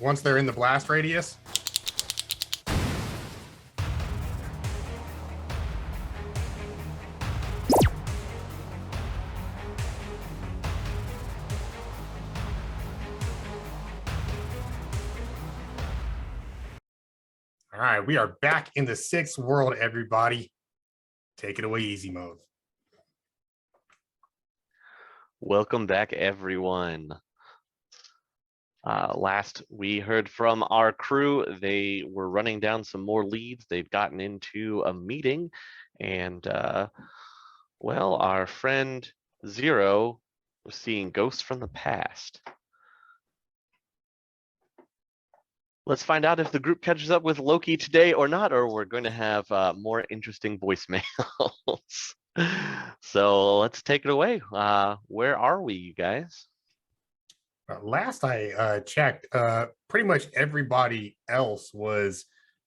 once they're in the blast radius. All right, we are back in the 6th world, everybody. Take it away, easy mode. Welcome back, everyone. Last we heard from our crew, they were running down some more leads. They've gotten into a meeting, and well, our friend Zero was seeing ghosts from the past. Let's find out if the group catches up with Loki today or not, or we're going to have more interesting voicemails. So let's take it away. Where are we, you guys? Last I checked, pretty much everybody else was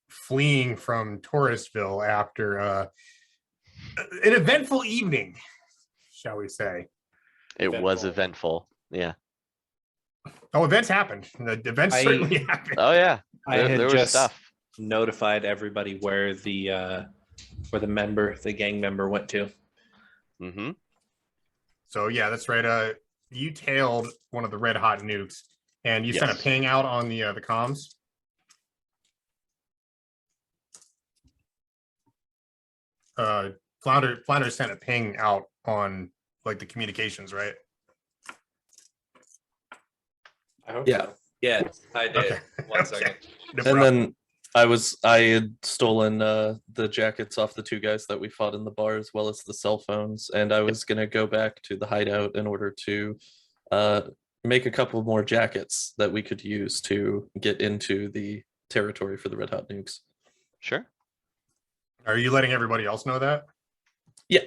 fleeing from Touristville after an eventful evening, shall we say. It was eventful. Yeah. Oh, events happened. The events certainly happened. Oh yeah. I had there was just stuff. notified everybody where the gang member went to. Mm-hmm. So yeah, that's right. You tailed one of the red hot nukes, and you sent a ping out on the comms. Flounder sent a ping out on like the communications, right? I hope Yeah. so. Yeah, I did. Okay. One second. No And problem. then I had stolen the jackets off the two guys that we fought in the bar, as well as the cell phones, and I was gonna go back to the hideout in order to make a couple more jackets that we could use to get into the territory for the red hot nukes. Sure. Are you letting everybody else know that? Yeah.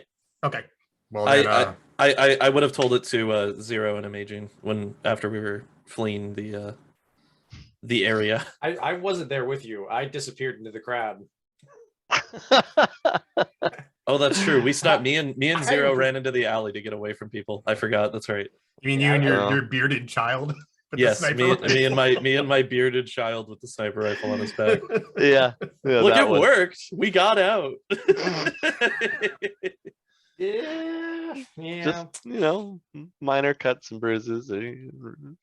Okay. Well, then, I would have told it to Zero and Amaging after we were fleeing the area. I wasn't there with you. I disappeared into the crowd. Oh, that's true. We stopped. Me and Zero ran into the alley to get away from people. I forgot. That's right. you mean you and your bearded child? with the Yes, sniper me and my bearded child with the sniper rifle on his back. Yeah. Look, it worked. We got out. Yeah. Just, minor cuts and bruises,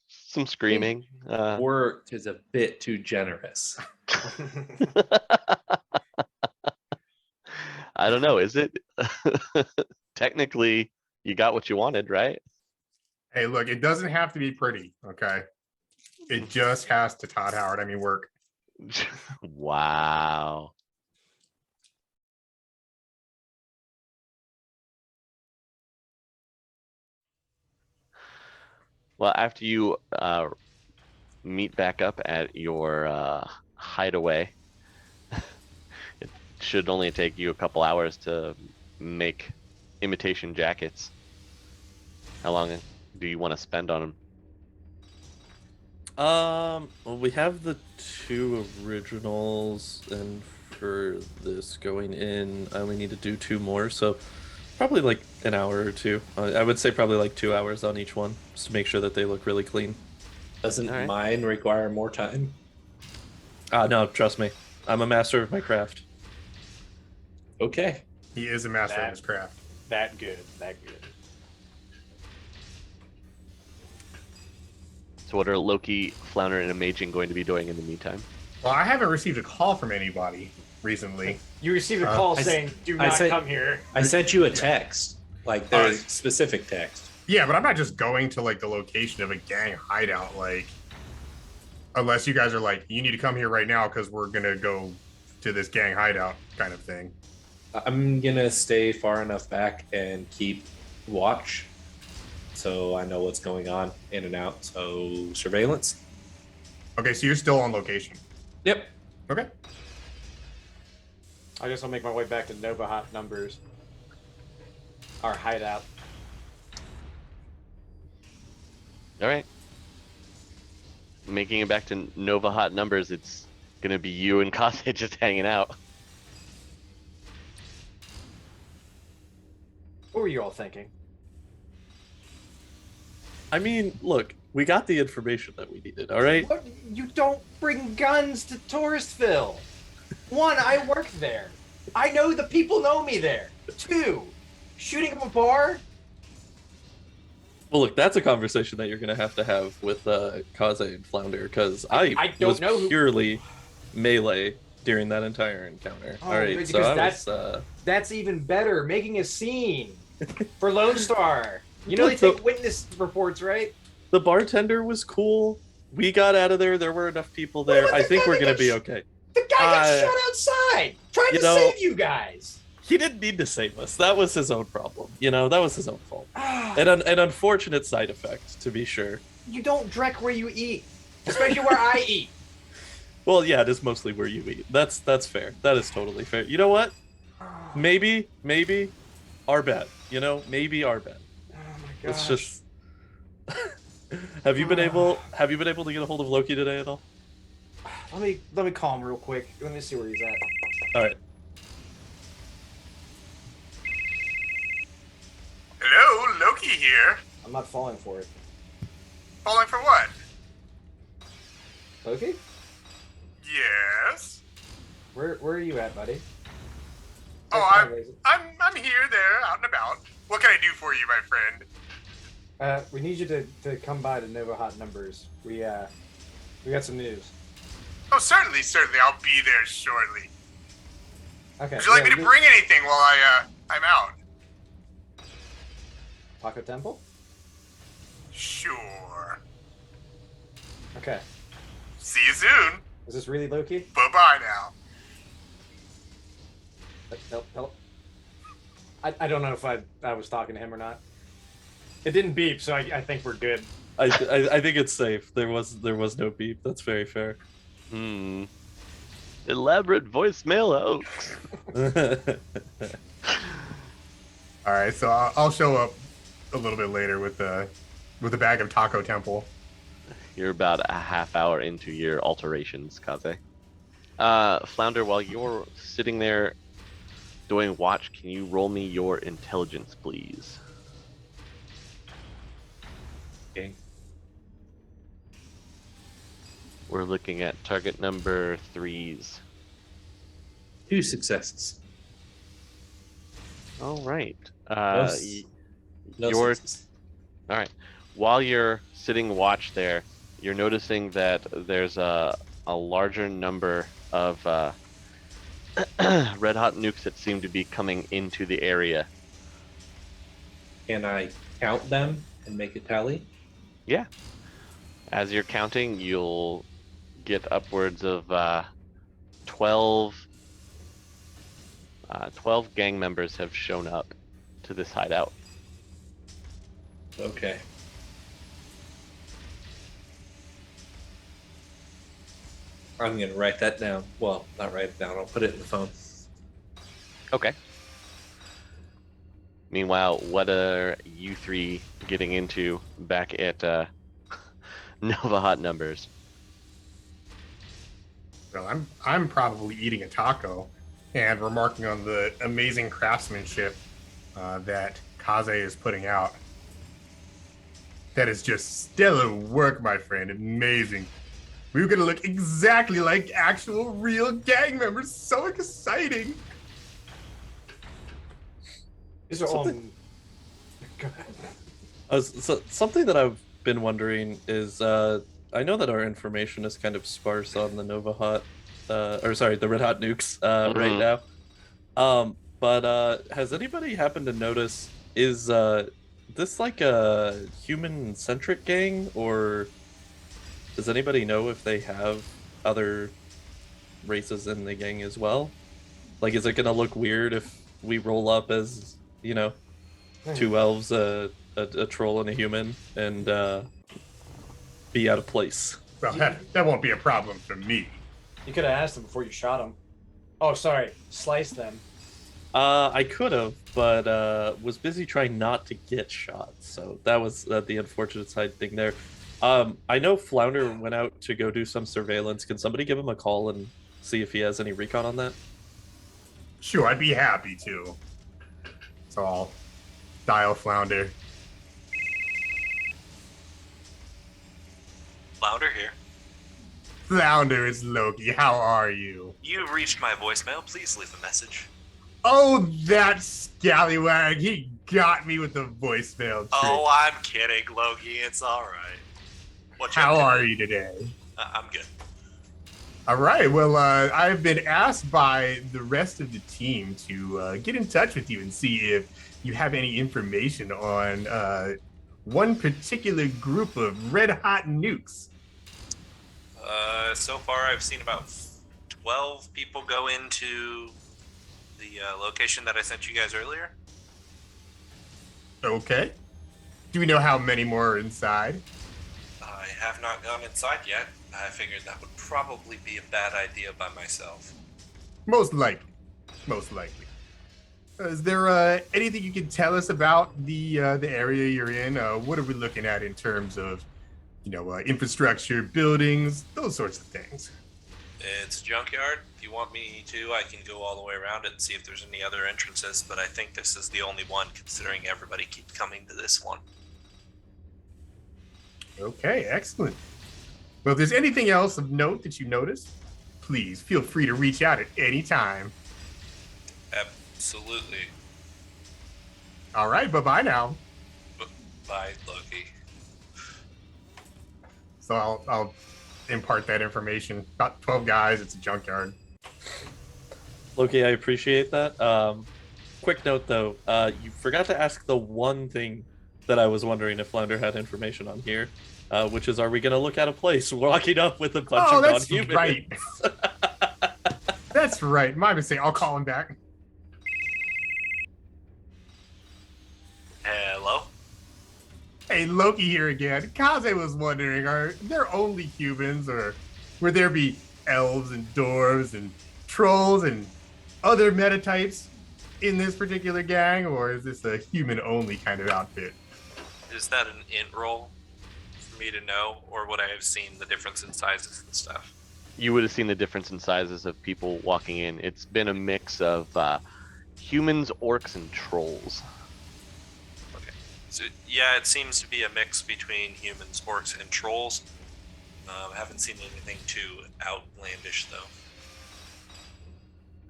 some screaming. Worked is a bit too generous. I don't know. Is it? Technically, you got what you wanted, right? Hey, look, it doesn't have to be pretty, okay? It just has to, Todd Howard, work. Wow. Well, after you meet back up at your hideaway, it should only take you a couple hours to make imitation jackets. How long do you want to spend on them? Well, we have the 2 originals, and for this going in, I only need to do 2 more, so probably like an hour or 2. I would say probably like 2 hours on each one, just to make sure that they look really clean. Doesn't mine require more time? No, trust me. I'm a master of my craft. Okay. He is a master of his craft. That good. So what are Loki, Flounder, and Amaging going to be doing in the meantime? Well, I haven't received a call from anybody recently. You received a call saying, "Do not come here." I sent you a text. Like, there's specific text. Yeah, but I'm not just going to like the location of a gang hideout, like unless you guys are like, you need to come here right now because we're gonna go to this gang hideout kind of thing. I'm gonna stay far enough back and keep watch, so I know what's going on in and out. So surveillance. Okay, so you're still on location. Yep. Okay. I guess I'll make my way back to Nova Hot Numbers. Our hideout. All right. Making it back to Nova Hot Numbers, it's going to be you and Kase just hanging out. What were you all thinking? I mean, look, We got the information that we needed. All right. What? You don't bring guns to Touristville. 1, I work there. I know the people know me there. 2, shooting up a bar? Well, look, that's a conversation that you're going to have with Kaze and Flounder, because I don't was know who- purely melee during that entire encounter. Oh, All right, because so that's even better. Making a scene for Lone Star. You know they Look, take witness reports, right? the bartender was cool. We got out of there. There were enough people What there. about I the think guy we're that going to got be sh- okay. The guy got Uh, shot outside, trying you to know- save you guys. He didn't need to save us. That was his own problem. That was his own fault. Ah, An unfortunate side effect, to be sure. you don't drink where you eat, especially where I eat. Well, yeah, it is mostly where you eat. That's fair. That is totally fair. You know what? Maybe our bad. Maybe our bad. Oh my It's gosh. just. Have you been able to get a hold of Loki today at all? Let me call him real quick. Let me see where he's at. All right. Hello, Loki here. I'm not falling for it. Falling for what? Loki, Yes. where are you at, buddy? Oh, Can I raise it? I'm here, there, out and about. What can I do for you, my friend? We need you to come by to Nova Hot Numbers. We got some news. Oh, certainly. I'll be there shortly. Okay. Would you like me to bring anything while I'm out? Pocket Temple? Sure. Okay. See you soon. Is this really Loki? Bye-bye now. Nope. I don't know if I was talking to him or not. It didn't beep, so I think we're good. I think it's safe. There was no beep. That's very fair. Elaborate voicemail hoax. All right, so I'll show up a little bit later with a bag of Taco Temple. You're about a half hour into your alterations, Kaze. Flounder, while you're sitting there doing watch, can you roll me your intelligence, please? Okay. We're looking at target number 3s. 2 successes. All right. No Your successes. All right. While you're sitting watch there, you're noticing that there's a larger number of red hot nukes that seem to be coming into the area. Can I count them and make a tally? Yeah. As you're counting, you'll get upwards of 12 gang members have shown up to this hideout. Okay. I'm gonna write that down. Well, not write it down. I'll put it in the phone. Okay. Meanwhile, what are you three getting into back at Nova Hot Numbers? Well, I'm probably eating a taco and remarking on the amazing craftsmanship that Kaze is putting out. That is just stellar work, my friend. Amazing. We're gonna look exactly like actual real gang members. So exciting. These are all. Something- Go ahead. Something that I've been wondering is, I know that our information is kind of sparse on the Nova Hot, the Red Hot Nukes right now. But has anybody happened to notice, is this like a human-centric gang, or does anybody know if they have other races in the gang as well? Like, is it gonna look weird if we roll up as, two elves, a troll, and a human, and be out of place? Well, that won't be a problem for me. You could have asked them before you shot them. Oh, sorry. Slice them. I could have, but was busy trying not to get shot. So that was the unfortunate side thing there. I know Flounder went out to go do some surveillance. Can somebody give him a call and see if he has any recon on that? Sure, I'd be happy to. So I'll dial Flounder. Flounder here. Flounder, it's Loki. How are you? You've reached my voicemail. Please leave a message. Oh, that scallywag. He got me with the voicemail trick. Oh, I'm kidding, Loki. It's all right. What you How up to? are you today? I'm good. All right. Well, I've been asked by the rest of the team to get in touch with you and see if you have any information on one particular group of red-hot nukes. So far, I've seen about 12 people go into the location that I sent you guys earlier. Okay. Do we know how many more are inside? I have not gone inside yet. I figured that would probably be a bad idea by myself. Most likely. Most likely. Is there anything you can tell us about the area you're in? What are we looking at in terms of, infrastructure, buildings, those sorts of things? It's Junkyard. If you want me to, I can go all the way around it and see if there's any other entrances, but I think this is the only one, considering everybody keeps coming to this one. Okay, excellent. Well, if there's anything else of note that you notice, please feel free to reach out at any time. Absolutely. All right, bye-bye now. Bye, Loki. So I'll impart that information. About 12 guys, it's a junkyard. Loki, I appreciate that. Quick note though, you forgot to ask the one thing that I was wondering if Flounder had information on here, which is, are we going to look at a place walking up with a bunch of that's non-humans? right. That's right. My mistake. I'll call him back. Hello? Hey, Loki here again. Kaze was wondering, are there only humans, or would there be elves and dwarves and trolls and other meta types in this particular gang, or is this a human-only kind of outfit? Is that an int roll for me to know, or would I have seen the difference in sizes and stuff? You would have seen the difference in sizes of people walking in. It's been a mix of humans, orcs, and trolls. Okay. So, yeah, it seems to be a mix between humans, orcs, and trolls. Haven't seen anything too outlandish, though.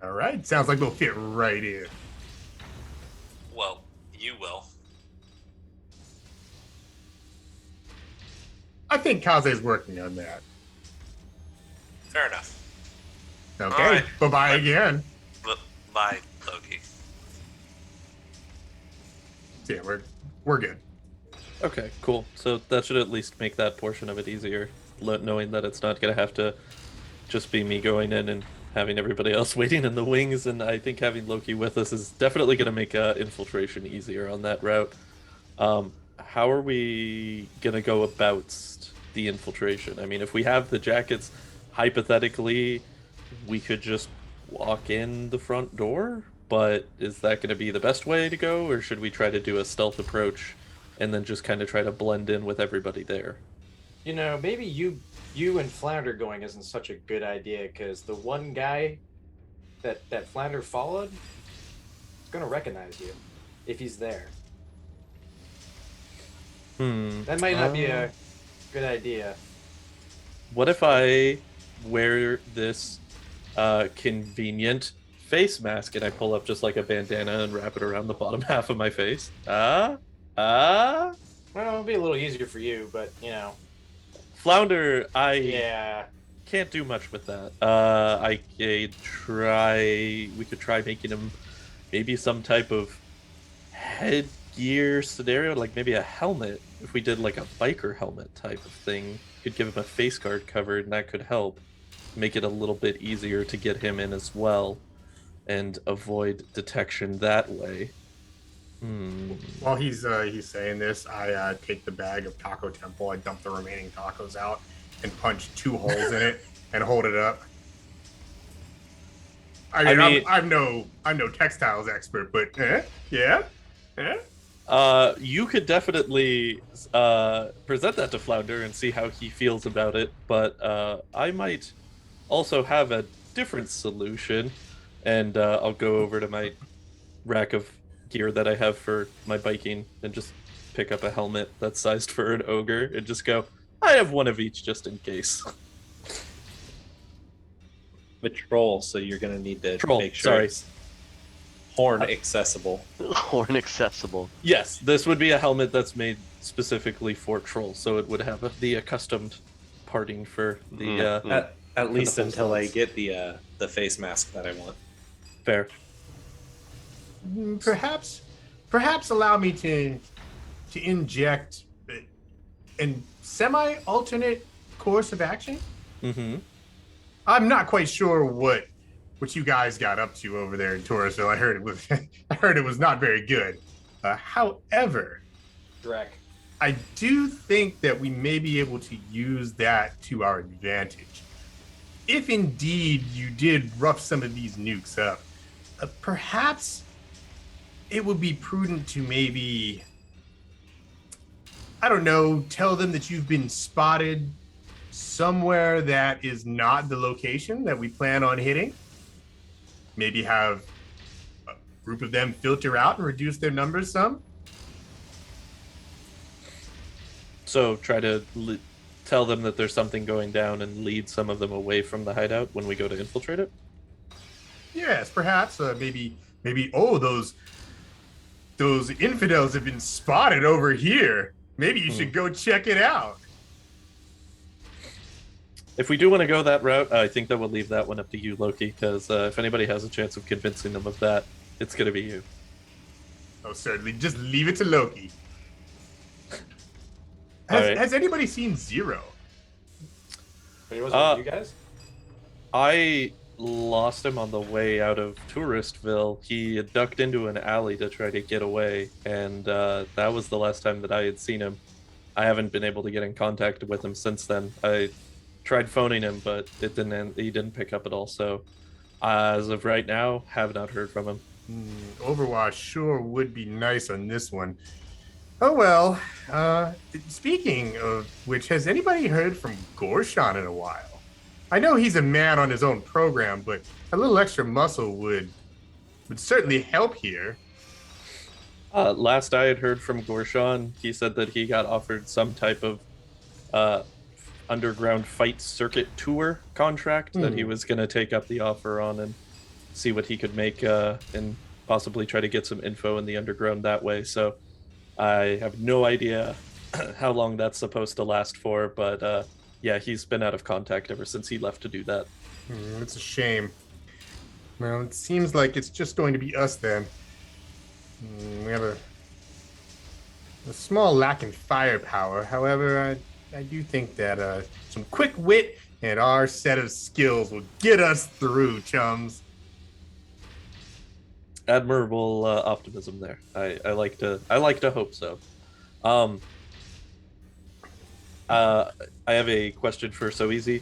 All right. Sounds like they'll fit right in. Well, you will. I think Kaze's working on that. Fair enough. Okay. All right. Bye-bye again. Bye, Loki. So yeah, we're good. Okay, cool. So that should at least make that portion of it easier, knowing that it's not going to have to just be me going in and having everybody else waiting in the wings. And I think having Loki with us is definitely going to make infiltration easier on that route. How are we going to go about the infiltration? I mean, if we have the jackets, hypothetically, we could just walk in the front door, but is that going to be the best way to go, or should we try to do a stealth approach and then just kind of try to blend in with everybody there? Maybe you and Flounder going isn't such a good idea, because the one guy that Flounder followed is going to recognize you if he's there. That might not be a good idea. What if I wear this convenient face mask and I pull up just like a bandana and wrap it around the bottom half of my face? Well, it'll be a little easier for you, but Flounder, yeah, can't do much with that. We could try making him maybe some type of headgear scenario, like maybe a helmet. If we did like a biker helmet type of thing, could give him a face guard covered, and that could help make it a little bit easier to get him in as well and avoid detection that way. While he's saying this, I take the bag of Taco Temple, I dump the remaining tacos out, and punch 2 holes in it and hold it up. I mean, I'm no textiles expert, but yeah. You could definitely present that to Flounder and see how he feels about it, but I might also have a different solution, and I'll go over to my rack of gear that I have for my biking and just pick up a helmet that's sized for an ogre and just go, I have one of each just in case. With troll, so you're gonna need to Troll, make sure sorry. it's horn accessible. Horn accessible. Yes, this would be a helmet that's made specifically for trolls, so it would have the accustomed parting for the At least the until I holsters. get the face mask that I want. fair. Perhaps allow me to inject a semi-alternate course of action. Mm-hmm. I'm not quite sure what you guys got up to over there in Tourisville. I heard it was not very good. However, Drek. I do think that we may be able to use that to our advantage. If indeed you did rough some of these nukes up, perhaps it would be prudent to maybe, I don't know, tell them that you've been spotted somewhere that is not the location that we plan on hitting. Maybe have a group of them filter out and reduce their numbers some. So try to tell them that there's something going down and lead some of them away from the hideout when we go to infiltrate it. Yes, perhaps maybe. Oh, those infidels have been spotted over here. Maybe you should go check it out. If we do want to go that route, I think that we'll leave that one up to you, Loki, because if anybody has a chance of convincing them of that, it's going to be you. Oh, certainly. Just leave it to Loki. Alright. Has anybody seen Zero? But he wasn't with you guys? I lost him on the way out of Touristville. He had ducked into an alley to try to get away, and that was the last time that I had seen him. I haven't been able to get in contact with him since then. I tried phoning him, but he didn't pick up at all. So as of right now, have not heard from him. Overwatch sure would be nice on this one. Oh well. Speaking of which, has anybody heard from Gorshan in a while? I know he's a man on his own program, but a little extra muscle would certainly help here. Last I had heard from Gorshan, he said that he got offered some type of underground fight circuit tour contract that he was going to take up the offer on and see what he could make and possibly try to get some info in the underground that way. So I have no idea how long that's supposed to last for, but yeah, he's been out of contact ever since he left to do that. It's a shame. Well, it seems like it's just going to be us then. We have a small lack in firepower. However, I do think that some quick wit and our set of skills will get us through, chums. Admirable optimism there. I like to hope so. I have a question for So Easy.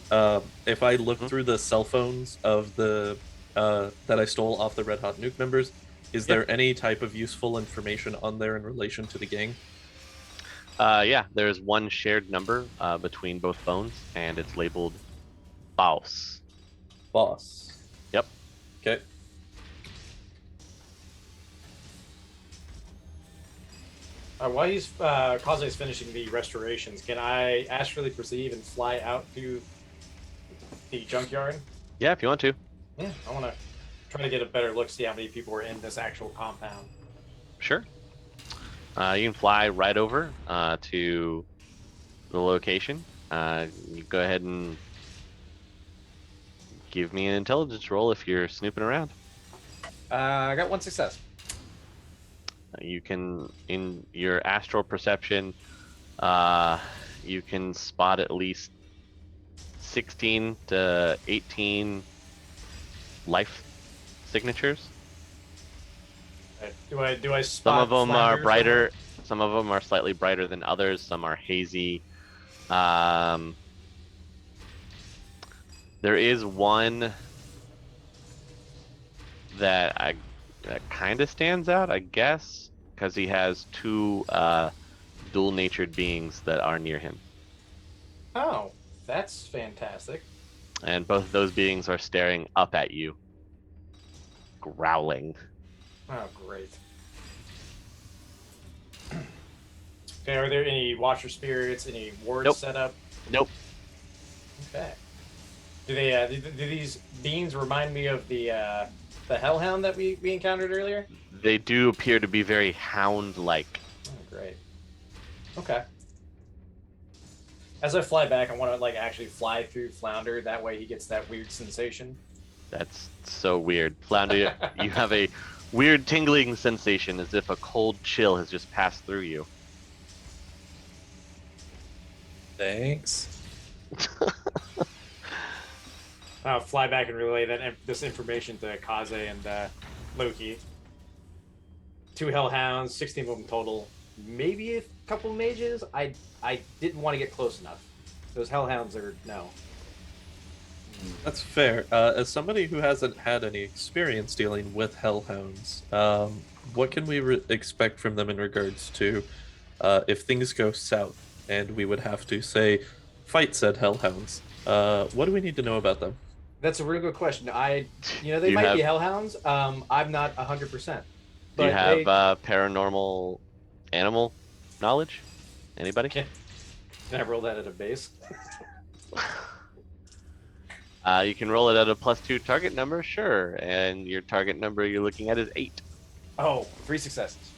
If I look through the cell phones of the that I stole off the Red Hot Nuke members, is there any type of useful information on there in relation to the gang? Yeah, there's one shared number between both phones, and it's labeled Boss. Boss. Yep. Okay. While he's Kaze's finishing the restorations, can I astrally perceive and fly out to the junkyard? Yeah, if you want to. Yeah, I want to try to get a better look, see how many people are in this actual compound. Sure. You can fly right over to the location. You go ahead and give me an intelligence roll if you're snooping around. I got one success. You can, in your astral perception, you can spot at least 16 to 18 life signatures. Do I spot Some of them are Flanders brighter. Some of them are slightly brighter than others. Some are hazy. There is one that kind of stands out, I guess, because he has two dual-natured beings that are near him, Oh, that's fantastic. and both of those beings are staring up at you, growling. Oh, great. Okay, are there any Watcher Spirits, any wards Nope. set up? Nope. Okay. Do they? Do these beans remind me of the hellhound that we encountered earlier? They do appear to be very hound-like. Oh, great. Okay. As I fly back, I want to like actually fly through Flounder. That way, he gets that weird sensation. That's so weird. Flounder, you have a weird tingling sensation as if a cold chill has just passed through you. Thanks. I'll fly back and relay this information to Kaze and Loki. 2 hellhounds, 16 of them total. Maybe a couple mages. I didn't want to get close enough. Those hellhounds are no. That's fair. As somebody who hasn't had any experience dealing with hellhounds, what can we expect from them in regards to if things go south and we would have to, say, fight said hellhounds? What do we need to know about them? That's a really good question. They You might be have- hellhounds. I'm not 100%. Do you But have they- paranormal animal knowledge? Anybody? Can I roll that at a base? You can roll it at a +2 target number, sure. And your target number you're looking at is 8. Oh, 3 successes.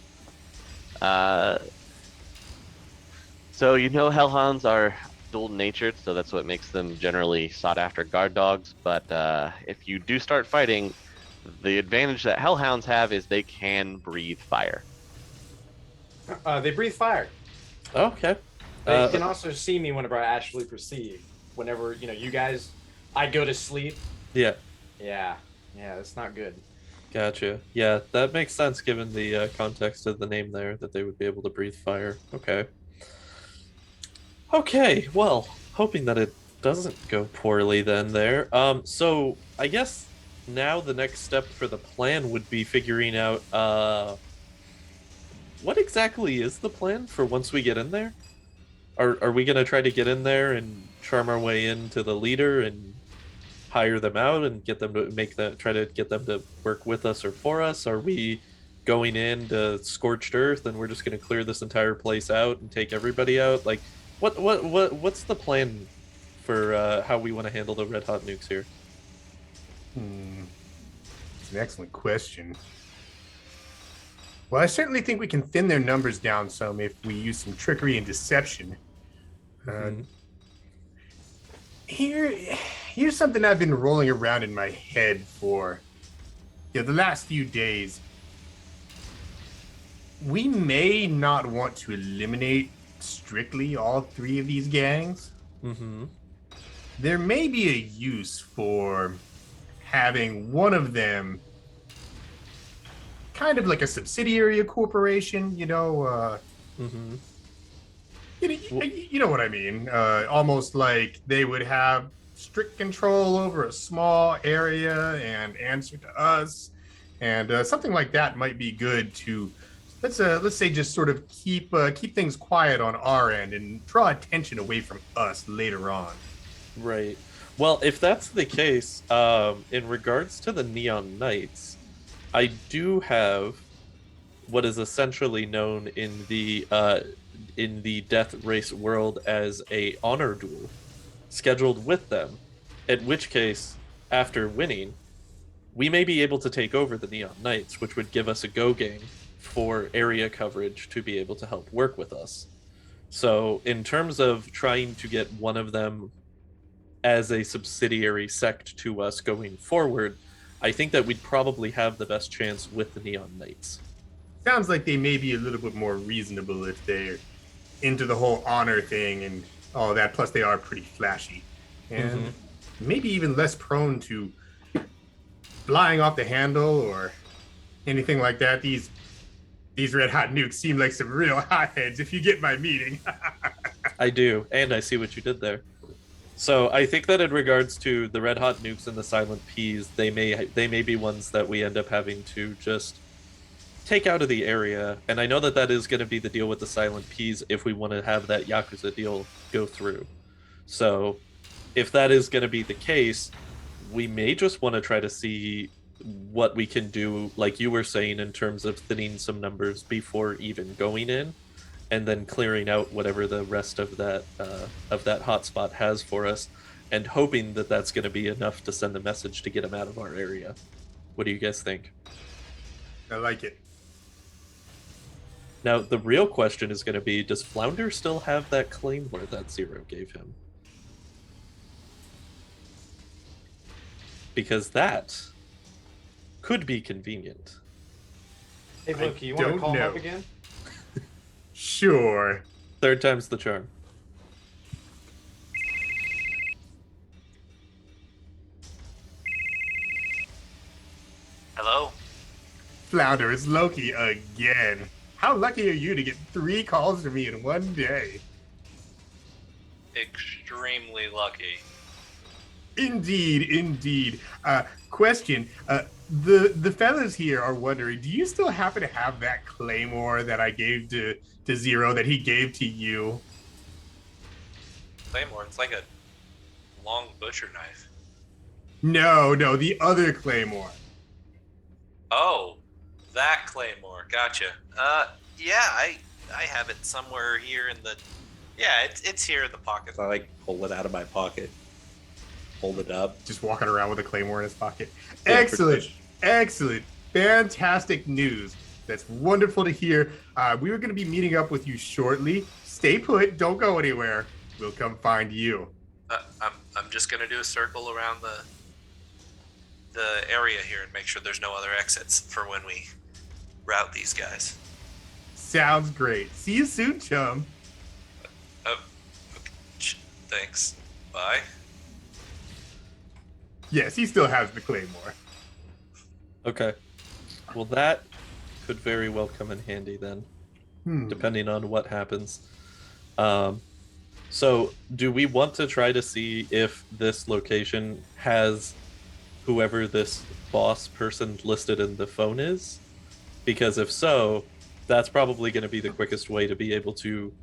So you know hellhounds are dual-natured, so that's what makes them generally sought-after guard dogs. But if you do start fighting, the advantage that hellhounds have is they can breathe fire. They breathe fire. Okay. They can also see me whenever I actually perceive. Whenever, you guys, I go to sleep. Yeah. Yeah, that's not good. Gotcha. Yeah, that makes sense given the context of the name there, that they would be able to breathe fire. Okay. Okay, well, hoping that it doesn't go poorly then there. So I guess now the next step for the plan would be figuring out what exactly is the plan for once we get in there? Are we gonna try to get in there and charm our way into the leader and hire them out and get them to try to get them to work with us or for us? Are we going in to scorched earth and we're just gonna clear this entire place out and take everybody out? Like, what's the plan for how we want to handle the red hot nukes here? It's an excellent question. Well, I certainly think we can thin their numbers down some if we use some trickery and deception. Here's something I've been rolling around in my head for the last few days. We may not want to eliminate strictly all 3 of these gangs. There may be a use for having one of them kind of like a subsidiary of corporation, you know what I mean. Almost like they would have strict control over a small area and answer to us, and something like that might be good to let's say just sort of keep things quiet on our end and draw attention away from us later on. Right. Well, if that's the case, in regards to the Neon Knights, I do have what is essentially known in the Death Race world as a honor duel scheduled with them, in which case, after winning, we may be able to take over the Neon Knights, which would give us a go game for area coverage to be able to help work with us. So in terms of trying to get one of them as a subsidiary sect to us going forward, I think that we'd probably have the best chance with the Neon Knights. Sounds like they may be a little bit more reasonable if they're into the whole honor thing and all that. Plus, they are pretty flashy, and maybe even less prone to flying off the handle or anything like that. These red hot nukes seem like some real hotheads, if you get my meaning. I do, and I see what you did there. So I think that in regards to the red hot nukes and the silent peas, they may be ones that we end up having to just take out of the area. And I know that that is going to be the deal with the silent peas if we want to have that Yakuza deal go through. So if that is going to be the case, we may just want to try to see what we can do, like you were saying, in terms of thinning some numbers before even going in, and then clearing out whatever the rest of that hotspot has for us, and hoping that that's going to be enough to send a message to get him out of our area. What do you guys think? I like it. Now, the real question is going to be, does Flounder still have that claymore that Zero gave him? Because that could be convenient. Hey, Loki, you want to don't call him up know. again? Sure. Third time's the charm. Hello? Flounder, it's Loki again. How lucky are you to get 3 calls from me in one day? Extremely lucky. Indeed, indeed. Question. The fellas here are wondering, do you still happen to have that claymore that I gave to Zero that he gave to you? Claymore, it's like a long butcher knife. No, the other claymore. Oh, that Claymore. Gotcha. Yeah, I have it somewhere here in the. Yeah, it's here in the pocket. I like pull it out of my pocket, hold it up. Just walking around with a claymore in his pocket. Yeah, Excellent, pretty excellent, fantastic news. That's wonderful to hear. We were going to be meeting up with you shortly. Stay put. Don't go anywhere. We'll come find you. I'm just gonna do a circle around the area here and make sure there's no other exits for when we route these guys. Sounds great. See you soon, chum. Oh, okay. Thanks. Bye. Yes, he still has the claymore. Okay. Well, that could very well come in handy then, depending on what happens. So, do we want to try to see if this location has whoever this boss person listed in the phone is? Because if so, that's probably going to be the quickest way to be able to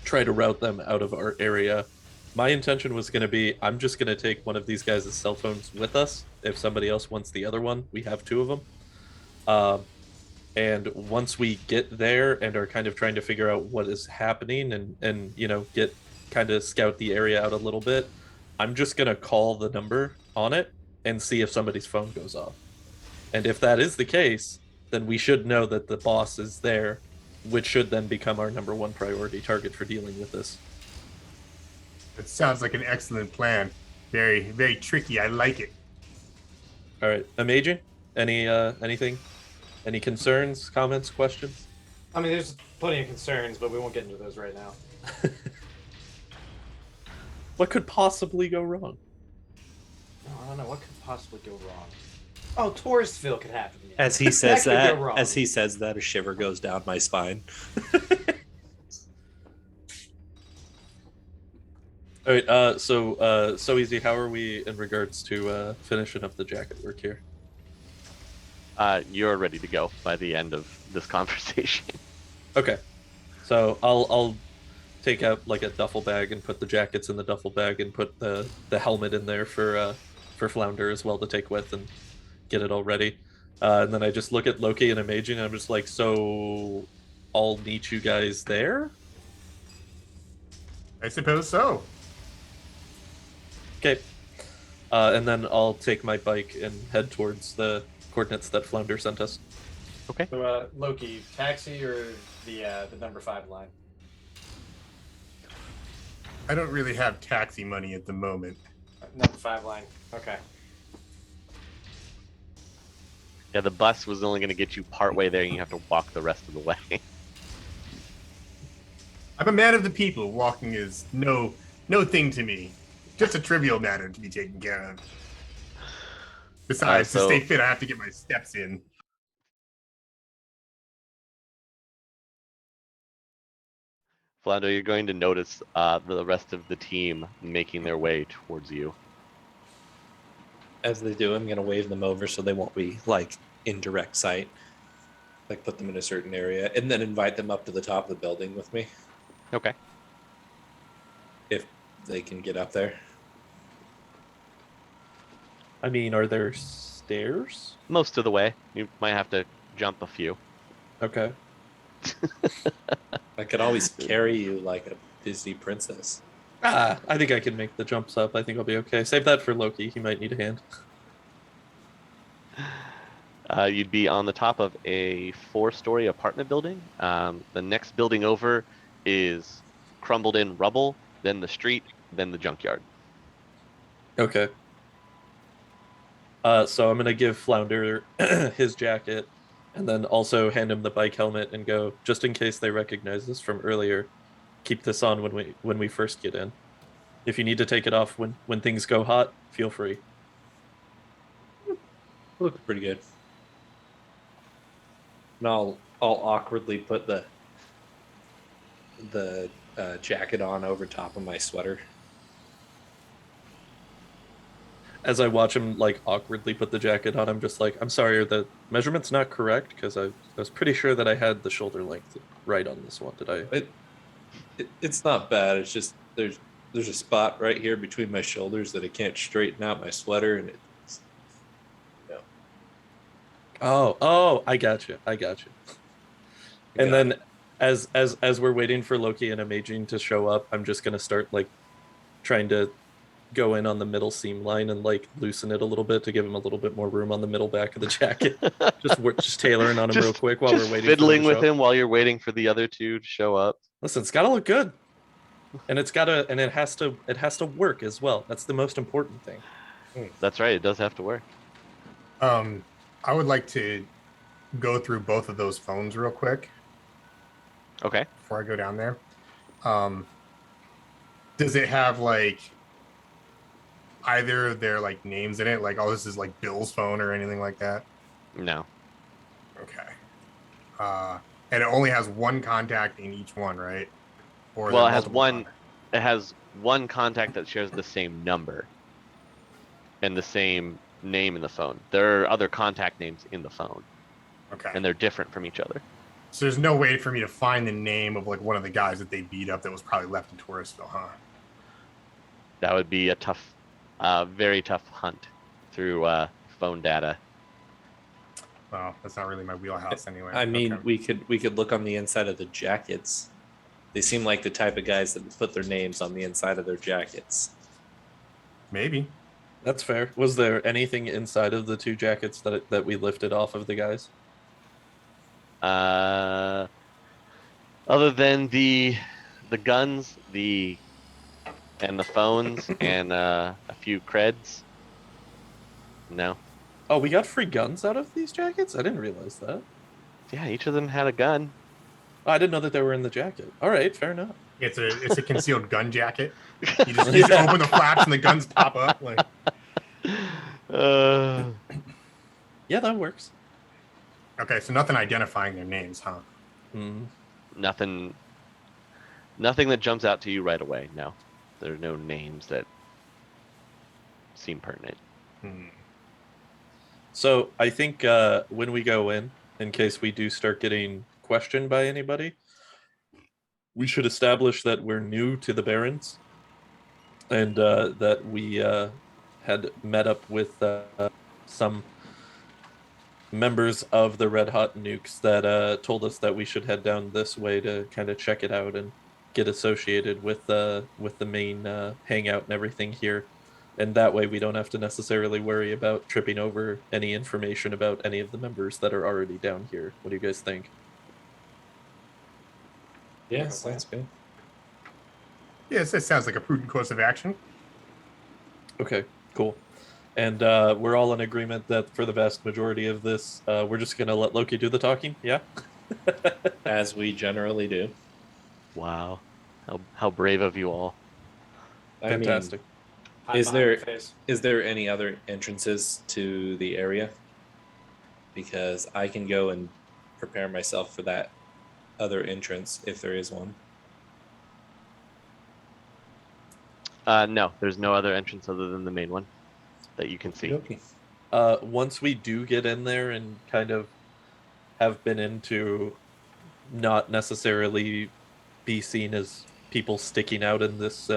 try to route them out of our area. My intention was going to be, I'm just going to take one of these guys' cell phones with us. If somebody else wants the other one, we have 2 of them. And once we get there and are kind of trying to figure out what is happening and get kind of scout the area out a little bit, I'm just going to call the number on it and see if somebody's phone goes off. And if that is the case, then we should know that the boss is there, which should then become our number 1 priority target for dealing with this. It sounds like an excellent plan. Very, very tricky. I like it. All right, Amaging, anything? Any concerns, comments, questions? I mean, there's plenty of concerns, but we won't get into those right now. What could possibly go wrong? No, I don't know. What could possibly go wrong? Oh, Touristville could happen. Yeah. As he says That could that, go wrong. a shiver goes down my spine. All right, so easy. How are we in regards to finishing up the jacket work here? You're ready to go by the end of this conversation. Okay, so I'll take out like a duffel bag and put the jackets in the duffel bag and put the helmet in there for Flounder as well to take with and get it all ready. And then I just look at Loki and Amaging and I'm just like, so I'll meet you guys there? I suppose so. Okay. And then I'll take my bike and head towards the coordinates that Flounder sent us. So, Loki, taxi or the number 5 line? I don't really have taxi money at the moment. Number 5 line. Okay. Yeah, the bus was only going to get you partway there, and you have to walk the rest of the way. I'm a man of the people. Walking is no thing to me. Just a trivial matter to be taken care of. Besides, so- to stay fit, I have to get my steps in. Flounder, you're going to notice the rest of the team making their way towards you. As they do, I'm gonna wave them over so they won't be like in direct sight. Like put them in a certain area and then invite them up to the top of the building with me Okay. if they can get up there. I mean, are there stairs? Most of the way. You might have to jump a few. Okay. I could always carry you like a Disney princess. I think I can make the jumps up. I think I'll be okay. Save that for Loki. He might need a hand. You'd be on the top of a 4-story apartment building. The next building over is crumbled in rubble, then the street, then the junkyard. Okay. So I'm gonna give Flounder his jacket, and then also hand him the bike helmet and go, just in case they recognize this from earlier, keep this on when we first get in. If you need to take it off when things go hot, feel free. Looks pretty good. And I'll awkwardly put the jacket on over top of my sweater. As I watch him like awkwardly put the jacket on, I'm just like, I'm sorry, the measurement's not correct because I was pretty sure that I had the shoulder length right on this one. Did I? It's not bad. It's just there's a spot right here between my shoulders that I can't straighten out my sweater, and it's Oh, I got you. And then as we're waiting for Loki and Amaging to show up, I'm just gonna start like trying to go in on the middle seam line and like loosen it a little bit to give him a little bit more room on the middle back of the jacket. just tailoring on him real quick while we're waiting. Fiddling for him with him while you're waiting for the other two to show up. Listen, it's gotta look good, and it has to work as well. That's the most important thing. That's right. It does have to work. I would like to go through both of those phones real quick Okay. before I go down there. Does it have like either their like names in it, like, oh, this is like Bill's phone or anything like that? No. Okay. And it only has one contact in each one, right? Or is Well, there it has multiple one. contacts? It has one contact that shares the same number and the same name in the phone. There are other contact names in the phone, Okay. and they're different from each other. So there's no way for me to find the name of like one of the guys that they beat up that was probably left in Touristville, huh? That would be a tough, very tough hunt through phone data. Well, that's not really my wheelhouse anyway. I mean, Okay. we could look on the inside of the jackets. They seem like the type of guys that would put their names on the inside of their jackets. Maybe. That's fair. Was there anything inside of the two jackets that we lifted off of the guys? Other than the guns, and the phones, and a few creds. No. Oh, we got free guns out of these jackets? I didn't realize that. Yeah, each of them had a gun. I didn't know that they were in the jacket. All right, fair enough. It's a concealed gun jacket. You just open the flaps and the guns pop up. Like, Yeah, that works. okay, so nothing identifying their names, huh? Mm. Nothing that jumps out to you right away. No, there are no names that seem pertinent. Hmm. So I think when we go in case we do start getting questioned by anybody, we should establish that we're new to the Barrens, and that we had met up with some members of the Red Hot Nukes that told us that we should head down this way to kind of check it out and get associated with the main hangout and everything here. And that way we don't have to necessarily worry about tripping over any information about any of the members that are already down here. What do you guys think? Yeah, sounds good. Yes, it sounds like a prudent course of action. Okay, cool. And we're all in agreement that for the vast majority of this, we're just going to let Loki do the talking, yeah? As we generally do. Wow, how brave of you all. I Fantastic. mean, Hide Is behind there- your face. is there any other entrances to the area? Because I can go and prepare myself for that other entrance if there is one. No, there's no other entrance other than the main one that you can see. Okay. Once we do get in there and kind of have been into not necessarily be seen as people sticking out in this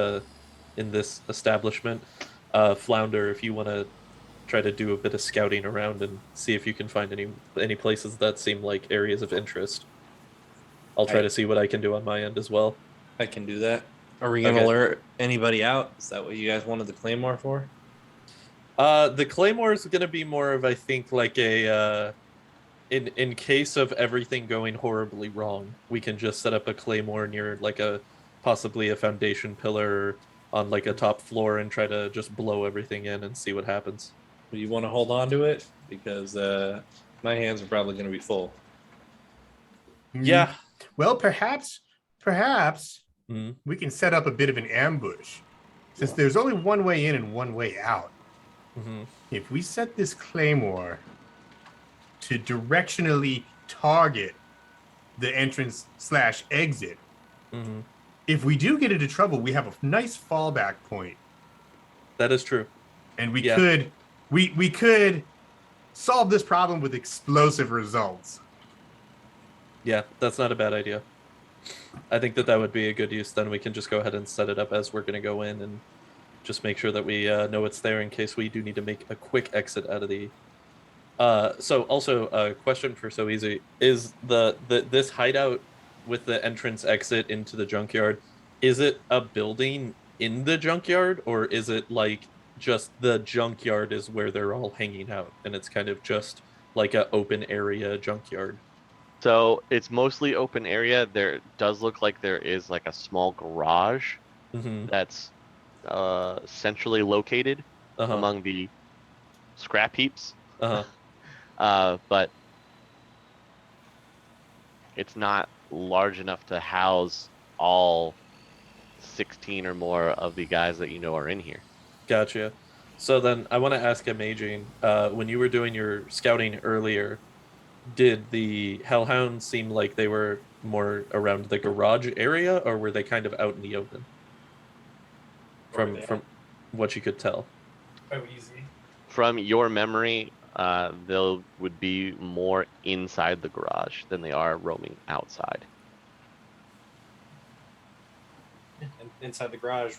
establishment, Flounder, if you want to try to do a bit of scouting around and see if you can find any places that seem like areas of interest. I'll try to see what I can do on my end as well. I can do that. Are we gonna Okay. alert anybody out? Is that what you guys wanted the claymore for? The claymore is gonna be more of, I think, like a in case of everything going horribly wrong, we can just set up a claymore near like possibly a foundation pillar on like a top floor and try to just blow everything in and see what happens. Do you want to hold on to it? Because my hands are probably going to be full. Yeah. Well, perhaps Mhm. we can set up a bit of an ambush. Since there's only one way in and one way out. Mhm. If we set this claymore to directionally target the entrance / exit, Mhm. if we do get into trouble, we have a nice fallback point. That is true. And we Yeah. could solve this problem with explosive results. Yeah, that's not a bad idea. I think that would be a good use. Then we can just go ahead and set it up as we're going to go in and just make sure that we know it's there in case we do need to make a quick exit out of the... So also a question for So Easy. Is this hideout with the entrance exit into the junkyard, is it a building in the junkyard, or is it like just the junkyard is where they're all hanging out and it's kind of just like a open area junkyard? So it's mostly open area. There does look like there is like a small garage Mm-hmm. that's centrally located among the scrap heaps. But it's not large enough to house all 16 or more of the guys that you know are in here. Gotcha. So then I want to ask Amaging, when you were doing your scouting earlier, did the hellhounds seem like they were more around the garage area, or were they kind of out in the open? From what you could tell. Oh, easy. From your memory, they would be more inside the garage than they are roaming outside. And inside the garage.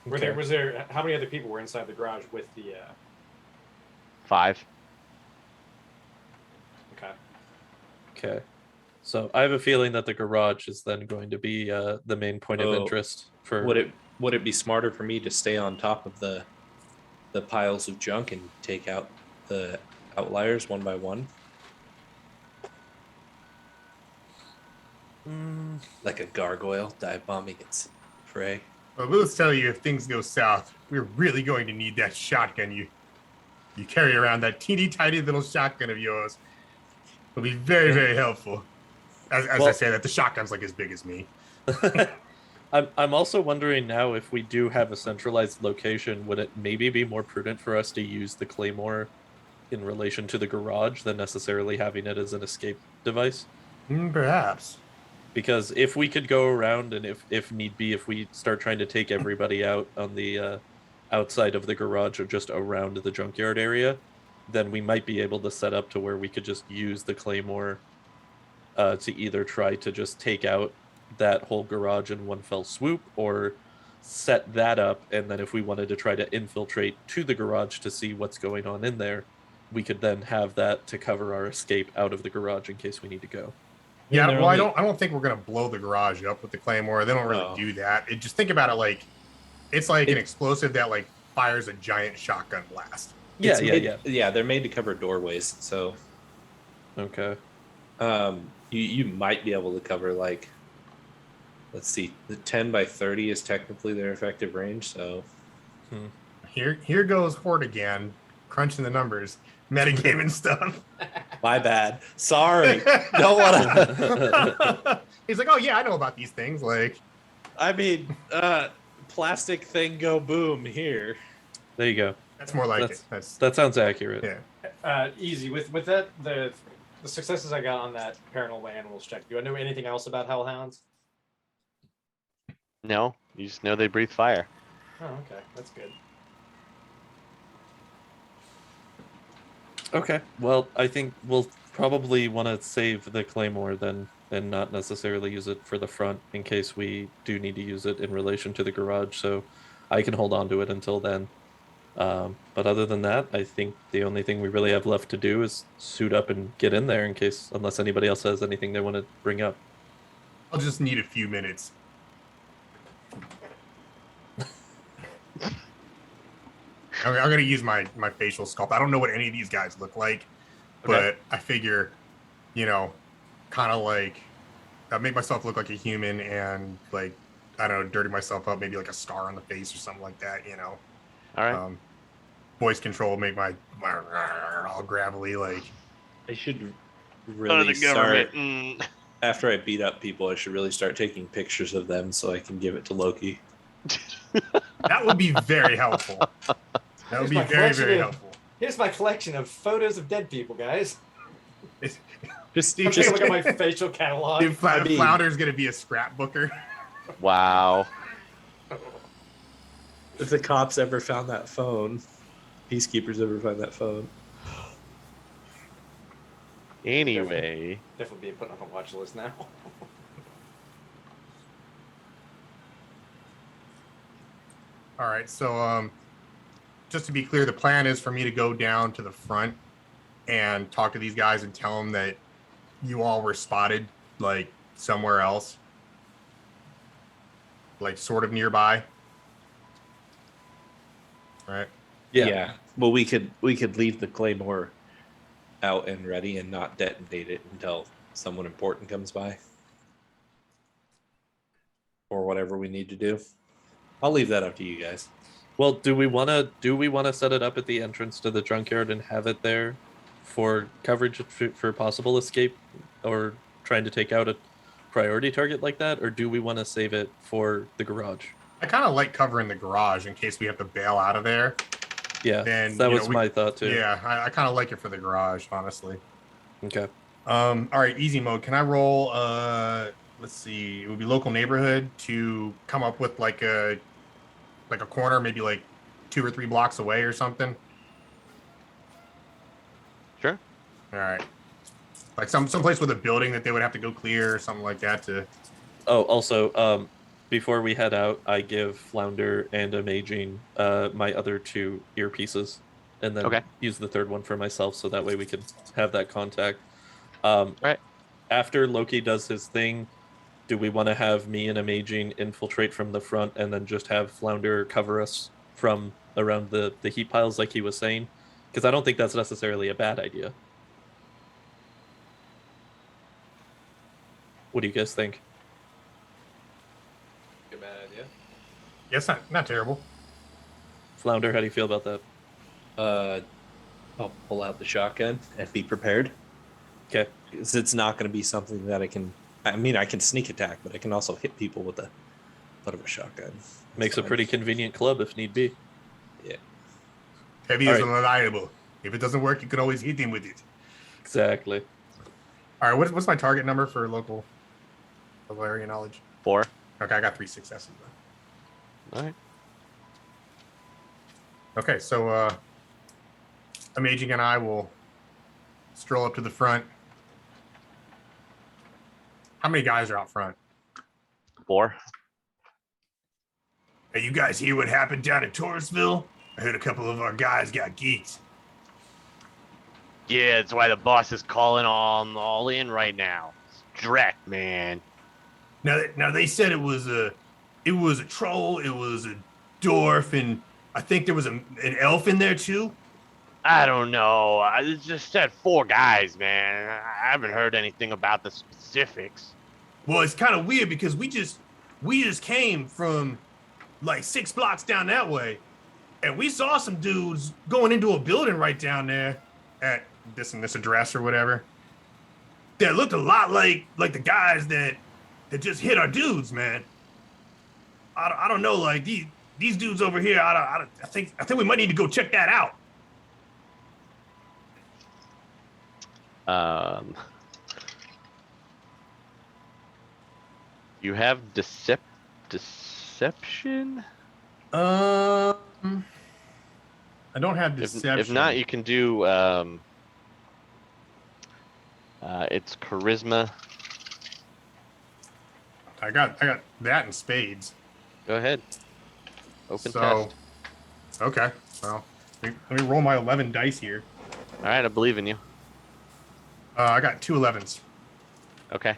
Okay. Was there how many other people were inside the garage with the 5. okay. Okay. So I have a feeling that the garage is then going to be the main point of interest for... Would it be smarter for me to stay on top of the piles of junk and take out the outliers one by one? Like a gargoyle dive bombing its prey. Well, we'll tell you if things go south, we're really going to need that shotgun you carry around. That teeny tiny little shotgun of yours will be very, very helpful. As I say that, the shotgun's like as big as me. I'm also wondering now, if we do have a centralized location, would it maybe be more prudent for us to use the claymore in relation to the garage than necessarily having it as an escape device? Perhaps. Because if we could go around, and if need be, if we start trying to take everybody out on the outside of the garage or just around the junkyard area, then we might be able to set up to where we could just use the claymore to either try to just take out that whole garage in one fell swoop, or set that up, and then if we wanted to try to infiltrate to the garage to see what's going on in there, we could then have that to cover our escape out of the garage in case we need to go. Yeah, well, I don't think we're gonna blow the garage up with the claymore. They don't really do that. Just think about it like it's like an explosive that like fires a giant shotgun blast. Yeah. They're made to cover doorways, so okay. You might be able to cover, like, let's see, the 10 by 30 is technically their effective range. So Here goes Horde again, crunching the numbers, metagaming stuff. my bad. Sorry. Don't want to. He's like, oh yeah, I know about these things. Like, I mean, plastic thing go boom here. There you go. That's more like that sounds accurate. Yeah. Easy with that the successes I got on that paranormal animals check. Do I know anything else about hellhounds? No, you just know they breathe fire. Oh, okay, that's good. Okay, well, I think we'll probably want to save the claymore then, and not necessarily use it for the front in case we do need to use it in relation to the garage, so I can hold on to it until then. But other than that, I think the only thing we really have left to do is suit up and get in there unless anybody else has anything they want to bring up. I'll just need a few minutes. I'm gonna use my facial sculpt. I don't know what any of these guys look like, but I figure, you know, kind of like I make myself look like a human and like I don't know, dirty myself up, maybe like a scar on the face or something like that. You know. All right. Voice control, make my all gravelly like. I should Go to really the government. start after I beat up people. I should really start taking pictures of them so I can give it to Loki. That would be very helpful. That would be my very, very collection helpful. Here's my collection of photos of dead people, guys. Just I'm taking a look at my facial catalog. If Flounder's gonna be a scrapbooker. Wow. if the cops ever found that phone, peacekeepers ever find that phone. Anyway. Definitely being put on a watch list now. All right, so just to be clear, the plan is for me to go down to the front and talk to these guys and tell them that you all were spotted, like, somewhere else. Like, sort of nearby. All right. Yeah. Well, we could leave the claymore out and ready and not detonate it until someone important comes by. Or whatever we need to do. I'll leave that up to you guys. Well, do we want to set it up at the entrance to the junkyard and have it there for coverage for possible escape or trying to take out a priority target like that, or do we want to save it for the garage? I kind of like covering the garage in case we have to bail out of there. Yeah, Then, that was my thought too. Yeah, I kind of like it for the garage, honestly. Okay. All right, easy mode. Can I roll? Let's see. It would be local neighborhood to come up with like a corner, maybe like 2 or 3 blocks away or something. Sure. All right. Like someplace with a building that they would have to go clear or something like that to. Oh, also, before we head out, I give Flounder and Amaging my other 2 earpieces, and then use the third one for myself, so that way we can have that contact. Right. After Loki does his thing, do we want to have me and Amaging infiltrate from the front, and then just have Flounder cover us from around the heat piles, like he was saying? Because I don't think that's necessarily a bad idea. What do you guys think? A bad idea. Yeah, it's not terrible. Flounder, how do you feel about that? I'll pull out the shotgun and be prepared. Okay. Because it's not going to be something that I can sneak attack, but I can also hit people with the butt of a shotgun. Makes a pretty convenient club if need be. Yeah. Heavy is unreliable. If it doesn't work, you can always hit him with it. Exactly. All right, what's my target number for local area knowledge? 4. Okay, I got 3 successes then. All right. Okay, so Amaging and I will stroll up to the front. How many guys are out front? 4. Hey, you guys hear what happened down in Torresville? I heard a couple of our guys got geeked. Yeah, that's why the boss is calling all in right now. It's Drek, man. Now they said it was a troll, it was a dwarf, and I think there was an elf in there too. I don't know. I just said 4 guys, man. I haven't heard anything about the specifics. Well, it's kind of weird because we just came from like 6 blocks down that way, and we saw some dudes going into a building right down there at this and this address or whatever. That looked a lot like the guys that just hit our dudes, man. I don't know, like these dudes over here. I think we might need to go check that out. You have deception? I don't have deception. If not, you can do it's charisma. I got that in spades. Go ahead. Open test. Okay. Well, let me roll my 11 dice here. All right, I believe in you. I got 2 11s. Okay.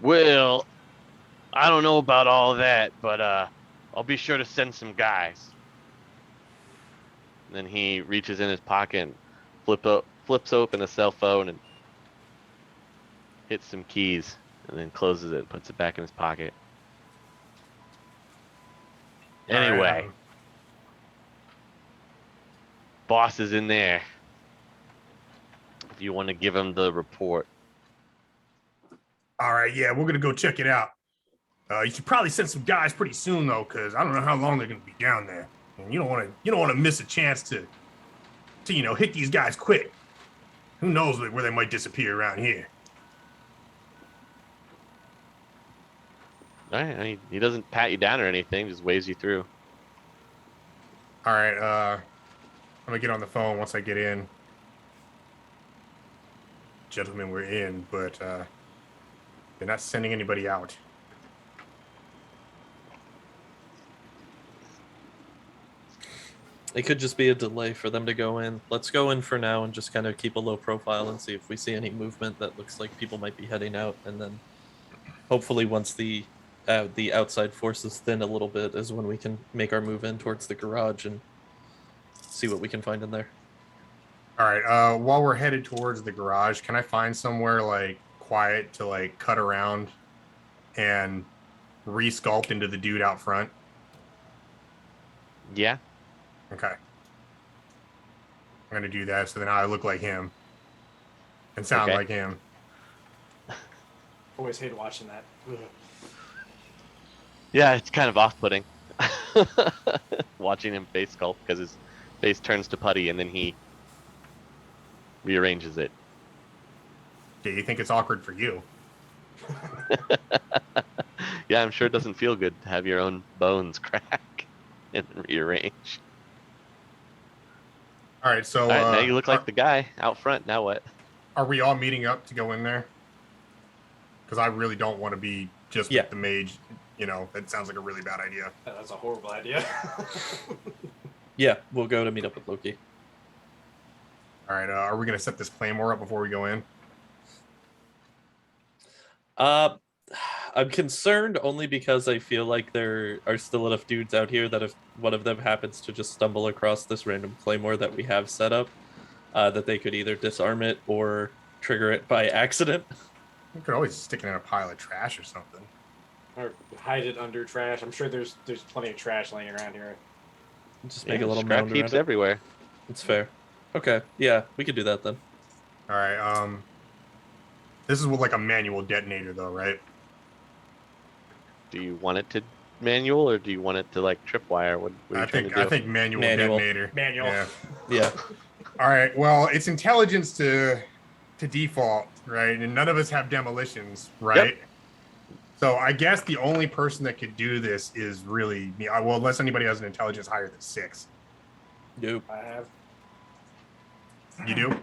Well, I don't know about all that, but I'll be sure to send some guys. And then he reaches in his pocket and flips open a cell phone and hits some keys, and then closes it, puts it back in his pocket. All right, Anyway, boss is in there. If you want to give him the report. all right, yeah, we're gonna go check it out. You should probably send some guys pretty soon though, because I don't know how long they're gonna be down there, and you don't want to miss a chance to hit these guys quick. Who knows where they might disappear around here? All right, I mean, he doesn't pat you down or anything, just waves you through. All right, I'm gonna get on the phone once I get in. Gentlemen, we're in, but they're not sending anybody out. It could just be a delay for them to go in. Let's go in for now and just kind of keep a low profile and see if we see any movement that looks like people might be heading out. And then hopefully once the outside forces thin a little bit is when we can make our move in towards the garage and see what we can find in there. All right, while we're headed towards the garage, can I find somewhere like quiet to like cut around and re-sculpt into the dude out front? Yeah. Okay. I'm gonna do that so then I look like him and sound Okay. like him. Always hate watching that. Ugh. Yeah, it's kind of off-putting. Watching him face sculpt because his face turns to putty and then he rearranges it. Do you think it's awkward for you? Yeah, I'm sure it doesn't feel good to have your own bones crack and rearrange. All right, so All right, now you look like the guy out front. Now what? are we all meeting up to go in there? Because I really don't want to be just Yeah. with the mage. You know, that sounds like a really bad idea. That's a horrible idea. Yeah, we'll go to meet up with Loki. All right, are we gonna set this claymore up before we go in? I'm concerned only because I feel like there are still enough dudes out here that if one of them happens to just stumble across this random claymore that we have set up, that they could either disarm it or trigger it by accident. You could always stick it in a pile of trash or something. Or hide it under trash. I'm sure there's plenty of trash laying around here. Just make a little scrap mound heaps around it. everywhere. It's fair. Okay, yeah, we could do that then. All right, this is with like a manual detonator though, right? Do you want it to manual or do you want it to like tripwire? What are you trying to do? I think manual detonator. Manual. Yeah. Yeah. All right. Well, it's intelligence to default, right? And none of us have demolitions, right? Yep. So I guess the only person that could do this is really me. Well, unless anybody has an intelligence higher than 6. Nope. I have You do?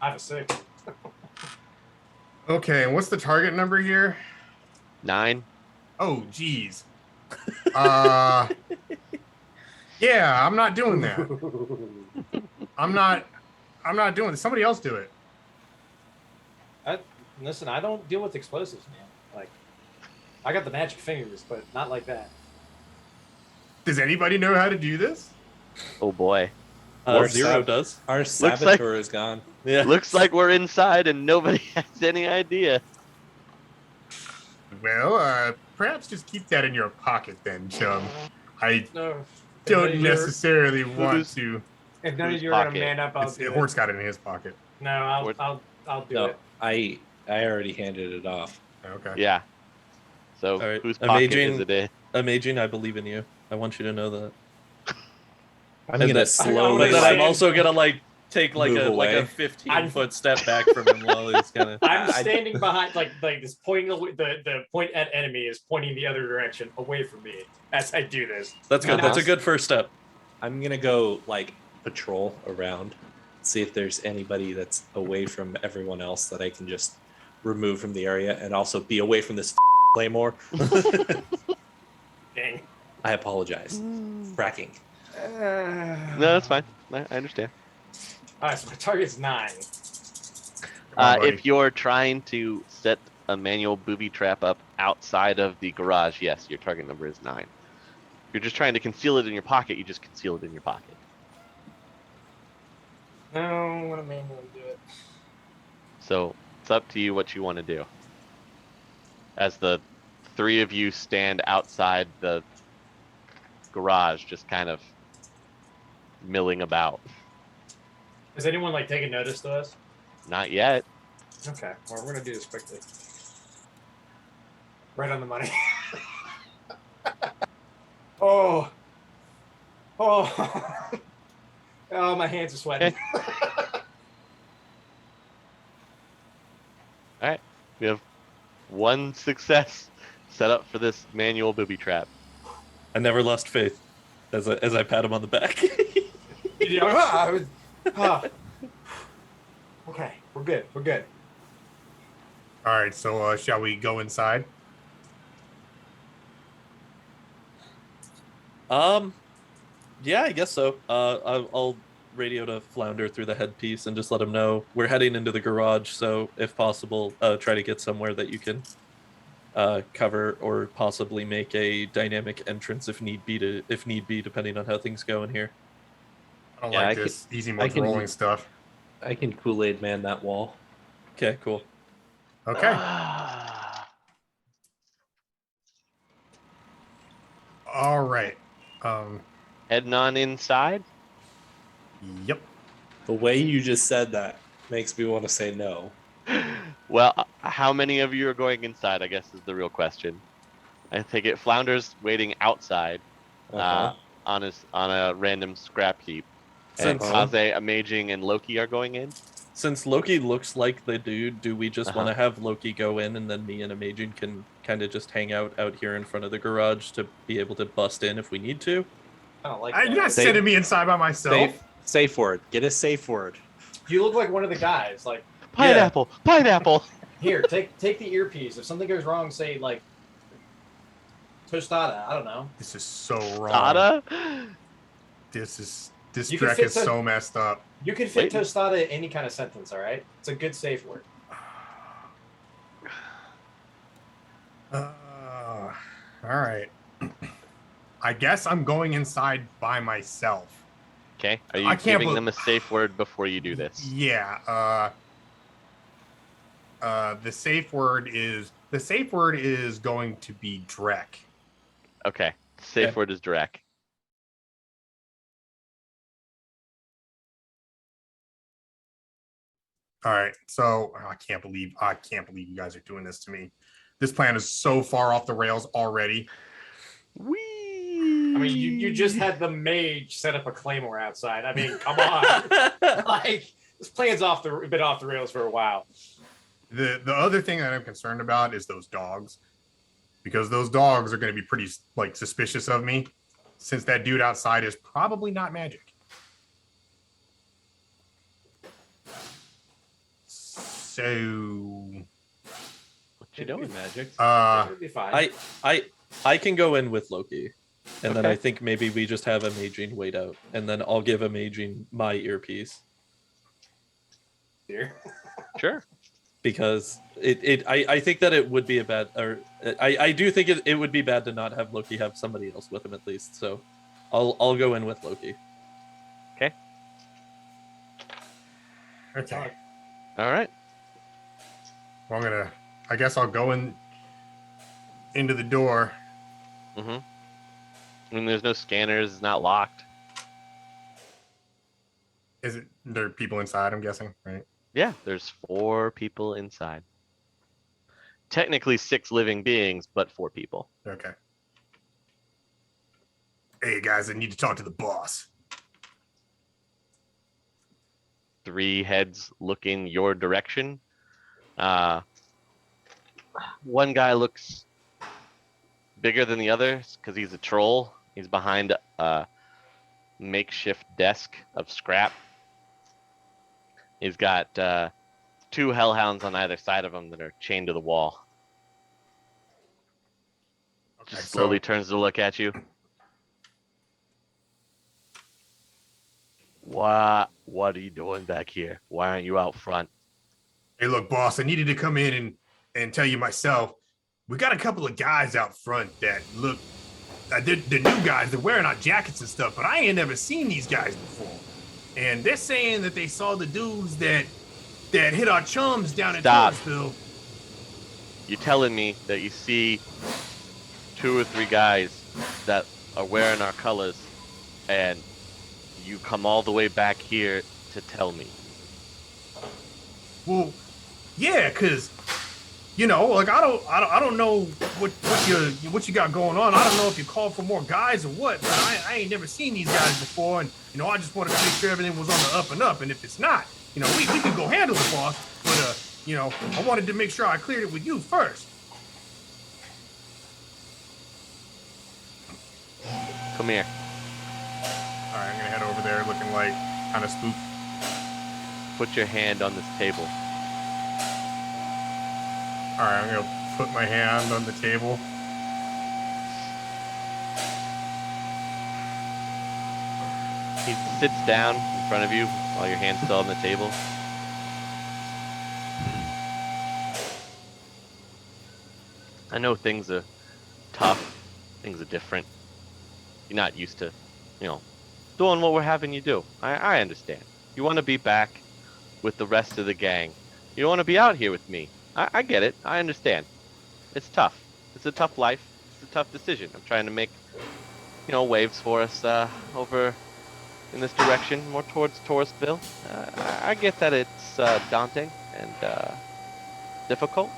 a 6. Okay. And what's the target number here? 9. Oh, geez. Yeah, I'm not doing that. I'm not doing it. Somebody else do it. Listen, I don't deal with explosives, man. Like, I got the magic fingers, but not like that. Does anybody know how to do this? Oh boy. Zero does. Our like- saboteur is gone. Yeah. Looks like we're inside and nobody has any idea. Well, perhaps just keep that in your pocket then, chum. I No. don't necessarily want to. If none of Whose you are gonna pocket? man up, I'll do Hort's it. got it in his pocket. No, I'll do No, it. I already handed it off. Okay. Yeah. So All right, whose pocket Amaging- is it in? Amaging, I believe in you. I want you to know that. I'm And gonna that- slowly. But then like- I'm also gonna like take like Move a away. 15-foot step back from him while he's kind of. I'm standing behind, like this pointing the point at enemy is pointing the other direction away from me as I do this. That's good. That's a Nice. good first step. I'm gonna go like patrol around, see if there's anybody that's away from everyone else that I can just remove from the area, and also be away from this claymore. Dang. I apologize. Fracking. No, that's fine. I understand. All right, so my target's 9. Come on, buddy. If you're trying to set a manual booby trap up outside of the garage, yes, your target number is 9. If you're just trying to conceal it in your pocket, you just conceal it in your pocket. No, I'm gonna manually do it. So it's up to you what you want to do. As the 3 of you stand outside the garage, just kind of milling about. Is anyone like taking notice to us? Not yet. Okay, well, we're gonna do this quickly. Right on the money. Oh. Oh. Oh, my hands are sweating. All right, we have 1 success set up for this manual booby trap. I never lost faith as I pat him on the back. Okay, we're good. We're good. All right, so shall we go inside? Yeah, I guess so. I'll radio to Flounder through the headpiece and just let him know we're heading into the garage. So if possible, try to get somewhere that you can cover or possibly make a dynamic entrance if need be, depending on how things go in here. I don't Yeah, like I this easy I mode can- rolling stuff. I can Kool-Aid man that wall. Okay, cool. Okay. All right. Heading on inside. Yep. The way you just said that makes me want to say no. Well, how many of you are going inside, I guess is the real question. I take it Flounder's waiting outside on a random scrap heap. And Since Kaze, Amaging, and Loki are going in. since Loki looks like the dude, do we just want Uh-huh. to have Loki go in and then me and Amaging can kind of just hang out here in front of the garage to be able to bust in if we need to? I don't like You're that. not sending me inside by myself. Safe word. Get a safe word. You look like one of the guys. Like, Pineapple! Pineapple! here, take the earpiece. If something goes wrong, say like tostada. I don't know. This is so wrong. Tada? This You can Drek fit is to- so messed up. You can fit Wait. tostada in any kind of sentence. All right, it's a good safe word. All right. I guess I'm going inside by myself. Okay, are I you can't giving bel- them a safe word before you do this? Yeah. The safe word is going to be Drek. Okay, safe Okay. word is Drek. All right. So I can't believe you guys are doing this to me. This plan is so far off the rails already. Whee! I mean, you just had the mage set up a claymore outside. I mean, come on. Like, this plan's been off the rails for a while. The other thing that I'm concerned about is those dogs, because those dogs are going to be pretty like suspicious of me, since that dude outside is probably not magic. So What you doing? Magic. It'll be fine. I can go in with Loki, and then Okay. I think maybe we just have Amaging wait out, and then I'll give Amaging my earpiece Here. Sure. because I think that it would be a bad, or I do think it would be bad to not have Loki have somebody else with him at least. So I'll go in with Loki. okay. All right. Well, I guess I'll go into the door. Mm-hmm. I mean, there's no scanners. It's not locked. There are people inside, I'm guessing, right? Yeah, there's 4 people inside. Technically 6 living beings, but 4 people. Okay. Hey guys, I need to talk to the boss. 3 heads looking your direction. One guy looks bigger than the others because he's a troll. He's behind a makeshift desk of scrap. He's got 2 hellhounds on either side of him that are chained to the wall. Okay, Just slowly turns to look at you. What are you doing back here? Why aren't you out front? Hey, look, boss, I needed to come in and tell you myself, we got a couple of guys out front that look, they're new guys. They're wearing our jackets and stuff, but I ain't never seen these guys before. And they're saying that they saw the dudes that hit our chums down at Stop. Torresville. You're telling me that you see 2 or 3 guys that are wearing our colors, and you come all the way back here to tell me? Well, yeah, cause you know, like I don't know what you got going on. I don't know if you called for more guys or what, but I ain't never seen these guys before, and you know, I just wanted to make sure everything was on the up and up. And if it's not, you know, we can go handle the boss, but you know, I wanted to make sure I cleared it with you first. Come here. All right, I'm gonna head over there, looking like kind of spooked. Put your hand on this table. All right, I'm gonna put my hand on the table. He sits down in front of you while your hand's still on the table. I know things are tough, things are different. You're not used to, you know, doing what we're having you do. I understand. You want to be back with the rest of the gang. You don't want to be out here with me. I get it. I understand. It's tough. It's a tough life. It's a tough decision. I'm trying to make, you know, waves for us over in this direction, more towards Torresville. I get that it's daunting and difficult.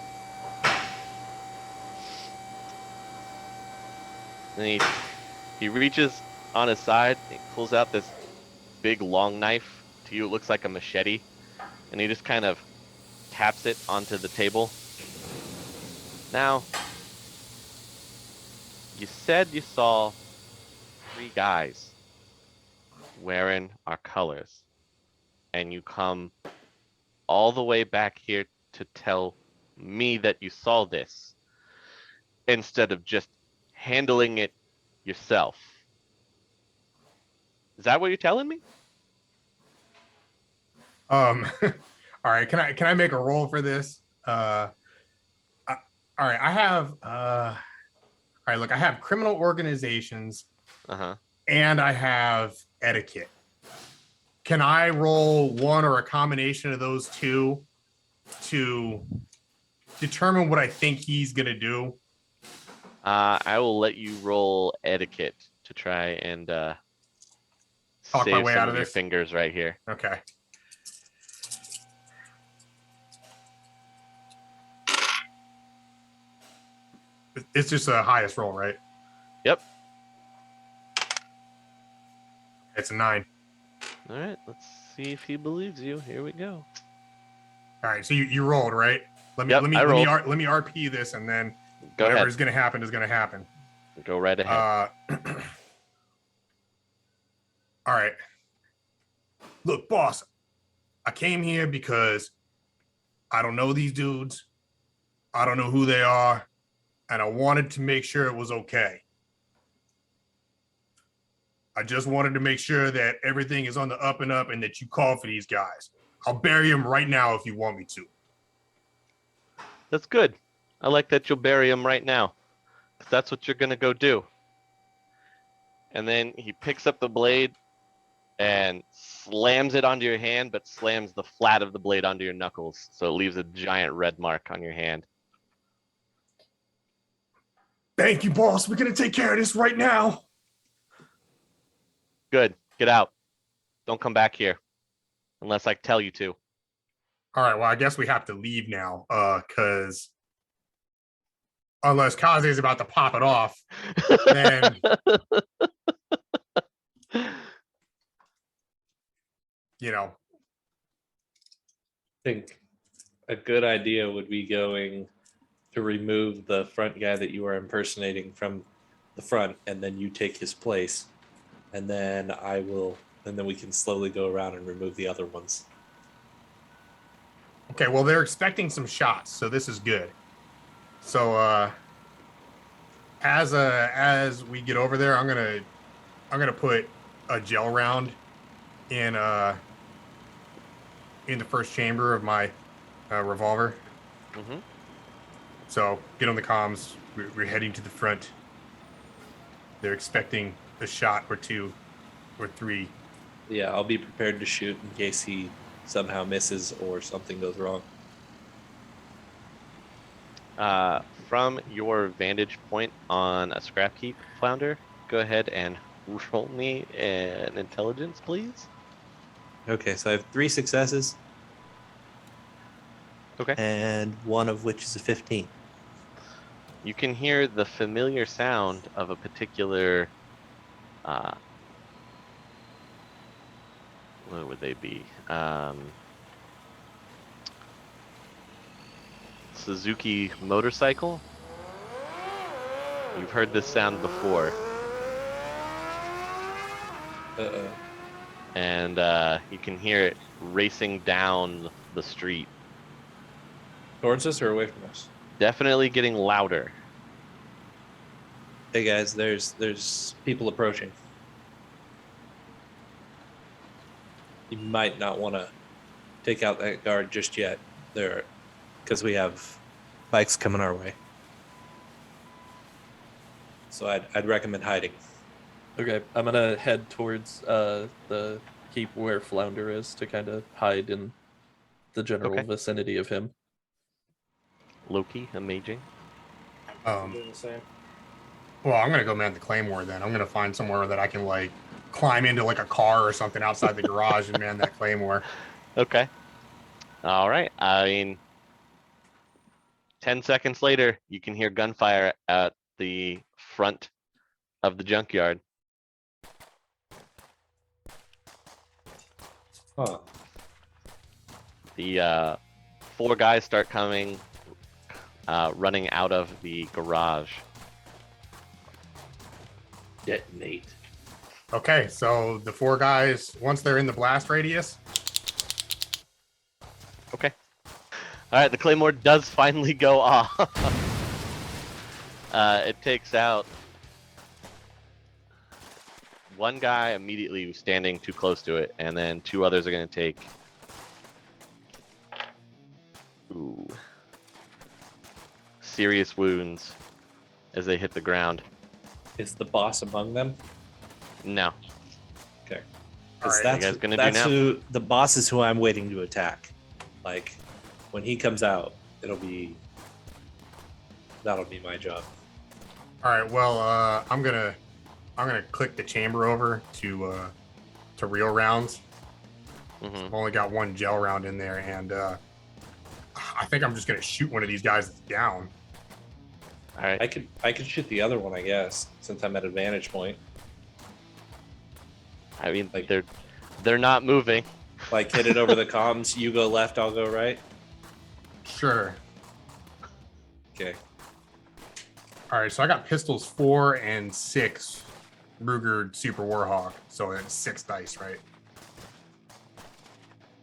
And he reaches on his side, he pulls out this big long knife. To you it looks like a machete, and he just kind of taps it onto the table. Now, you said you saw 3 guys wearing our colors, and you come all the way back here to tell me that you saw this instead of just handling it yourself. Is that what you're telling me? All right, can I make a roll for this? All right, I have all right, look, I have criminal organizations and I have etiquette. Can I roll one or a combination of those two to determine what I think he's gonna do? I will let you roll etiquette to try and Talk my save way some out of of your this. fingers right here. Okay. It's just the highest roll, right? Yep. It's a 9. All right, let's see if he believes you. Here we go. All right, so you rolled, right? Let me Yep, I rolled. let me RP this, and then Go whatever ahead. is gonna happen is gonna happen. Go right ahead. All right. Look, boss, I came here because I don't know these dudes. I don't know who they are, and I wanted to make sure it was okay. I just wanted to make sure that everything is on the up and up and that you call for these guys. I'll bury them right now if you want me to. That's good. I like that you'll bury him right now, 'cause that's what you're gonna go do. And then he picks up the blade and slams it onto your hand, but slams the flat of the blade onto your knuckles, so it leaves a giant red mark on your hand. Thank you, boss. We're gonna take care of this right now. Good. Get out. Don't come back here unless I tell you to. All right, well, I guess we have to leave now, because unless Kaze's about to pop it off, then you know. I think a good idea would be going to remove the front guy that you are impersonating from the front, and then you take his place, and then and then we can slowly go around and remove the other ones. Okay, well, they're expecting some shots, so this is good. So as we get over there, I'm gonna put a gel round in the first chamber of my revolver. So get on the comms. We're heading to the front. They're expecting a shot or two or three. Yeah, I'll be prepared to shoot in case he somehow misses or something goes wrong. From your vantage point on a scrap heap, Flounder, go ahead and roll me an intelligence, please. Okay, so I have 3 successes. Okay. And one of which is a 15. You can hear the familiar sound of a particular, what would they be? Suzuki motorcycle. You've heard this sound before. Uh-oh. And you can hear it racing down the street. Towards us or away from us? Definitely getting louder. Hey guys, there's people approaching. You might not want to take out that guard just yet. Because we have bikes coming our way. So I'd recommend hiding. Okay, I'm gonna head towards the heap where Flounder is to kind of hide in the general Okay. vicinity of him. Loki, Amaging. Doing the same. Well, I'm gonna go man the Claymore then. I'm gonna find somewhere that I can like climb into like a car or something outside the garage and man that Claymore. Okay. All right. I mean, 10 seconds later, you can hear gunfire at the front of the junkyard. Huh. The 4 guys start coming, running out of the garage. Detonate. Okay, so the 4 guys, once they're in the blast radius. Okay. All right, the Claymore does finally go off. It takes out 1 guy immediately who's standing too close to it, and then 2 others are going to take... Ooh. Serious wounds as they hit the ground. Is the boss among them? No. Okay. All right, you guys gonna do now? who the boss is who I'm waiting to attack. Like when he comes out, that'll be my job. All right, well, I'm gonna click the chamber over to real rounds. Hmm. I've only got 1 gel round in there, and I think I'm just gonna shoot one of these guys that's down. All right. I could shoot the other one, I guess, since I'm at a vantage point. I mean, Like- they're not moving. Like hit it over the comms. You go left, I'll go right. Sure. Okay. All right, so I got pistols 4 and 6, Ruger Super Warhawk. So it's 6 dice, right?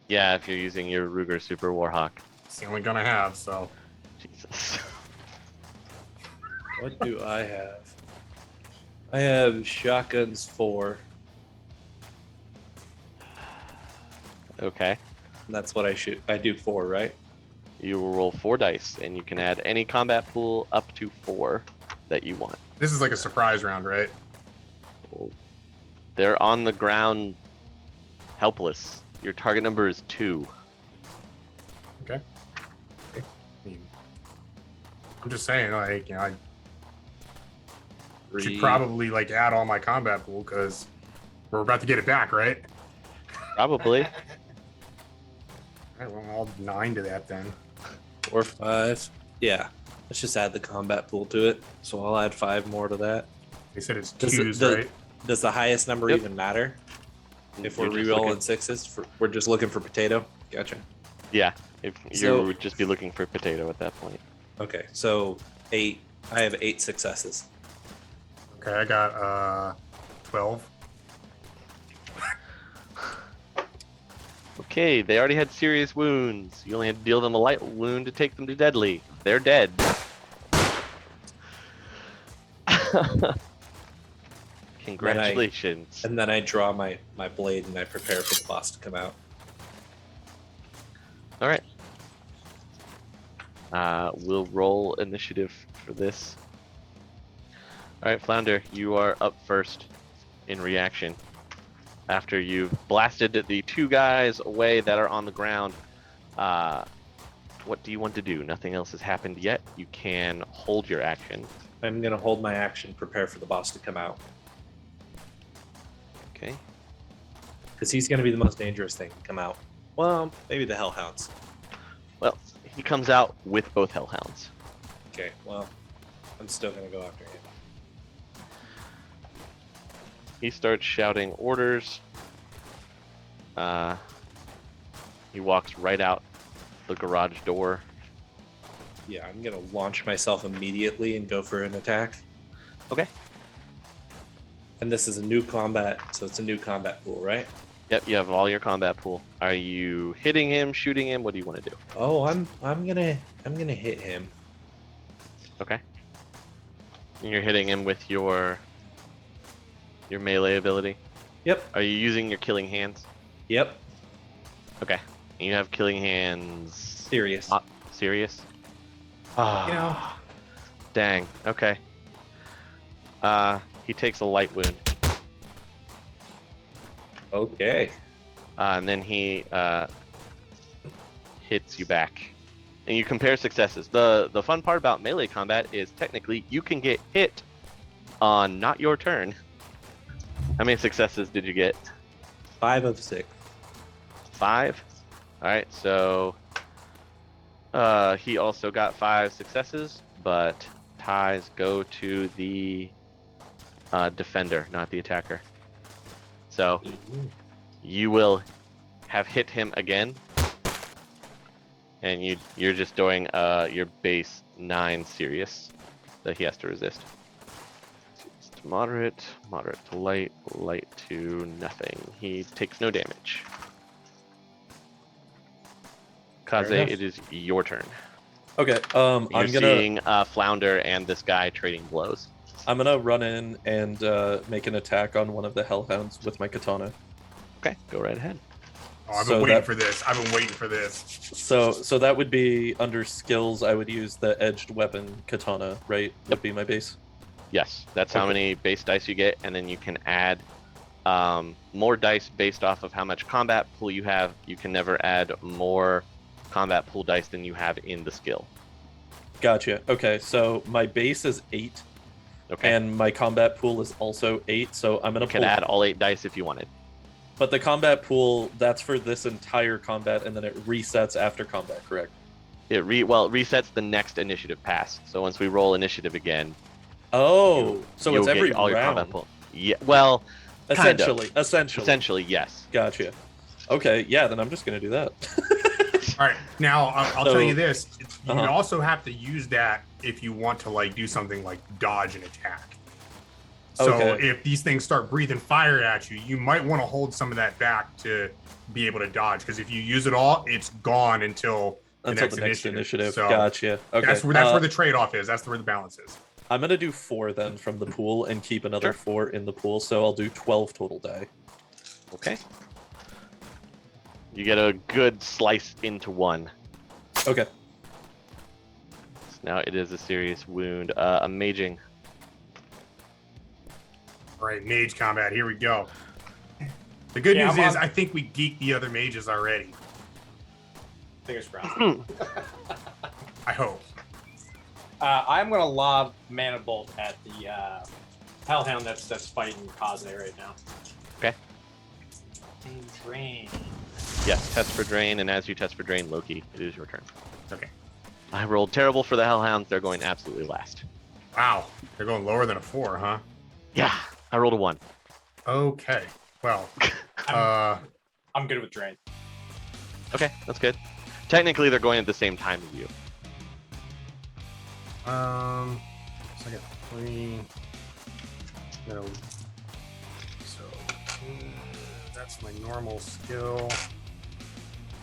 Yeah, if you're using your Ruger Super Warhawk. It's the only gun I have, so Jesus. What do I have? I have shotguns 4. Okay. And that's what I shoot. I do 4, right? You will roll 4 dice, and you can add any combat pool up to 4 that you want. this is like a surprise round, right? They're on the ground, helpless. Your target number is 2. Okay. I mean, I'm just saying, like, you know, I should 3. probably like add all my combat pool because we're about to get it back, right? Probably. All right, well, I'll 9 to that then. 4, 5. Yeah. Let's just add the combat pool to it. So I'll add 5 more to that. They said it's Does 2s, the- right? Does the highest number Yep. even matter? If we're You're just re-rolling looking- 6s, we're just looking for potato. Gotcha. Yeah, if you So- would just be looking for potato at that point. Okay, so 8. I have 8 successes. Okay, I got 12. Okay, they already had serious wounds. You only had to deal them a light wound to take them to deadly. They're dead. Congratulations. And then I draw my blade and I prepare for the boss to come out. All right. We'll roll initiative for this. All right, Flounder, you are up first in reaction. After you've blasted the two guys away that are on the ground, what do you want to do? Nothing else has happened yet. You can hold your action. I'm gonna hold my action, prepare for the boss to come out, Okay. because he's gonna be the most dangerous thing to come out. Well, maybe the Hellhounds. Well, he comes out with both Hellhounds. Okay, well, I'm still gonna go after him. He starts shouting orders. He walks right out the garage door. Yeah, I'm gonna launch myself immediately and go for an attack. Okay. And this is a new combat, so it's a new combat pool, right? Yep, you have all your combat pool. Are you hitting him, shooting him? What do you want to do? Oh, I'm gonna hit him. Okay. And you're hitting him with your melee ability. Yep. Are you using your killing hands? Yep. Okay. And you have killing hands. Serious. Serious? You know. Dang. Okay. He takes a light wound. Okay. And then he hits you back. And you compare successes. The fun part about melee combat is technically you can get hit on not your turn. How many successes did you get? 5 of 6. 5? Alright, so he also got 5 successes, but ties go to the defender, not the attacker. So you will have hit him again, and you're just doing your base 9 serious that he has to resist. Serious to moderate, moderate to light, light to nothing. He takes no damage. Kaze, enough. it is your turn. Okay. You're I'm gonna seeing Flounder and this guy trading blows. run in and make an attack on one of the Hellhounds with my katana. Okay, go right ahead. Oh, I've So been waiting that- for this. I've been waiting for this. So that would be under skills. I would use the edged weapon katana, right? Would be my base. Yes, that's how Okay. many base dice you get, and then you can add more dice based off of how much combat pool you have. You can never add more combat pool dice than you have in the skill. Gotcha. Okay, so my base is 8, Okay, and my combat pool is also 8. So I'm gonna you can pull. add all 8 dice if you wanted. But the combat pool, that's for this entire combat, and then it resets after combat, correct? It resets the next initiative pass. So once we roll initiative again, Oh, so you'll it's every get all your combat round. pool. Yeah, well, kind of. Essentially. Yes. Gotcha. Okay, yeah, then I'm just gonna do that. All right, now I'll tell So- you this: you Uh-huh. also have to use that if you want to like do something like dodge an attack. So Okay. if these things start breathing fire at you, you might want to hold some of that back to be able to dodge. Because if you use it all, it's gone until the next initiative. So Gotcha. Okay. that's where the trade-off is. That's where the balance is. I'm gonna do 4 then from the pool and keep another Sure. 4 in the pool, so I'll do 12 total die. Okay. You get a good slice into one. Okay. Now it is a serious wound. Amaging. All right, mage combat. Here we go. The good Yeah, news I'm is on- I think we geeked the other mages already. Fingers crossed. I hope. I'm gonna lob mana bolt at the hellhound that's fighting Kaze right now. Okay. Drain. Yes, test for drain, and as you test for drain, Loki, it is your turn. Okay. I rolled terrible for the Hellhounds. They're going absolutely last. Wow, they're going lower than a 4, huh? Yeah, I rolled a 1. Okay. Well, I'm good with drain. Okay, that's good. Technically, they're going at the same time as you. so I got 3. No. So that's my normal skill.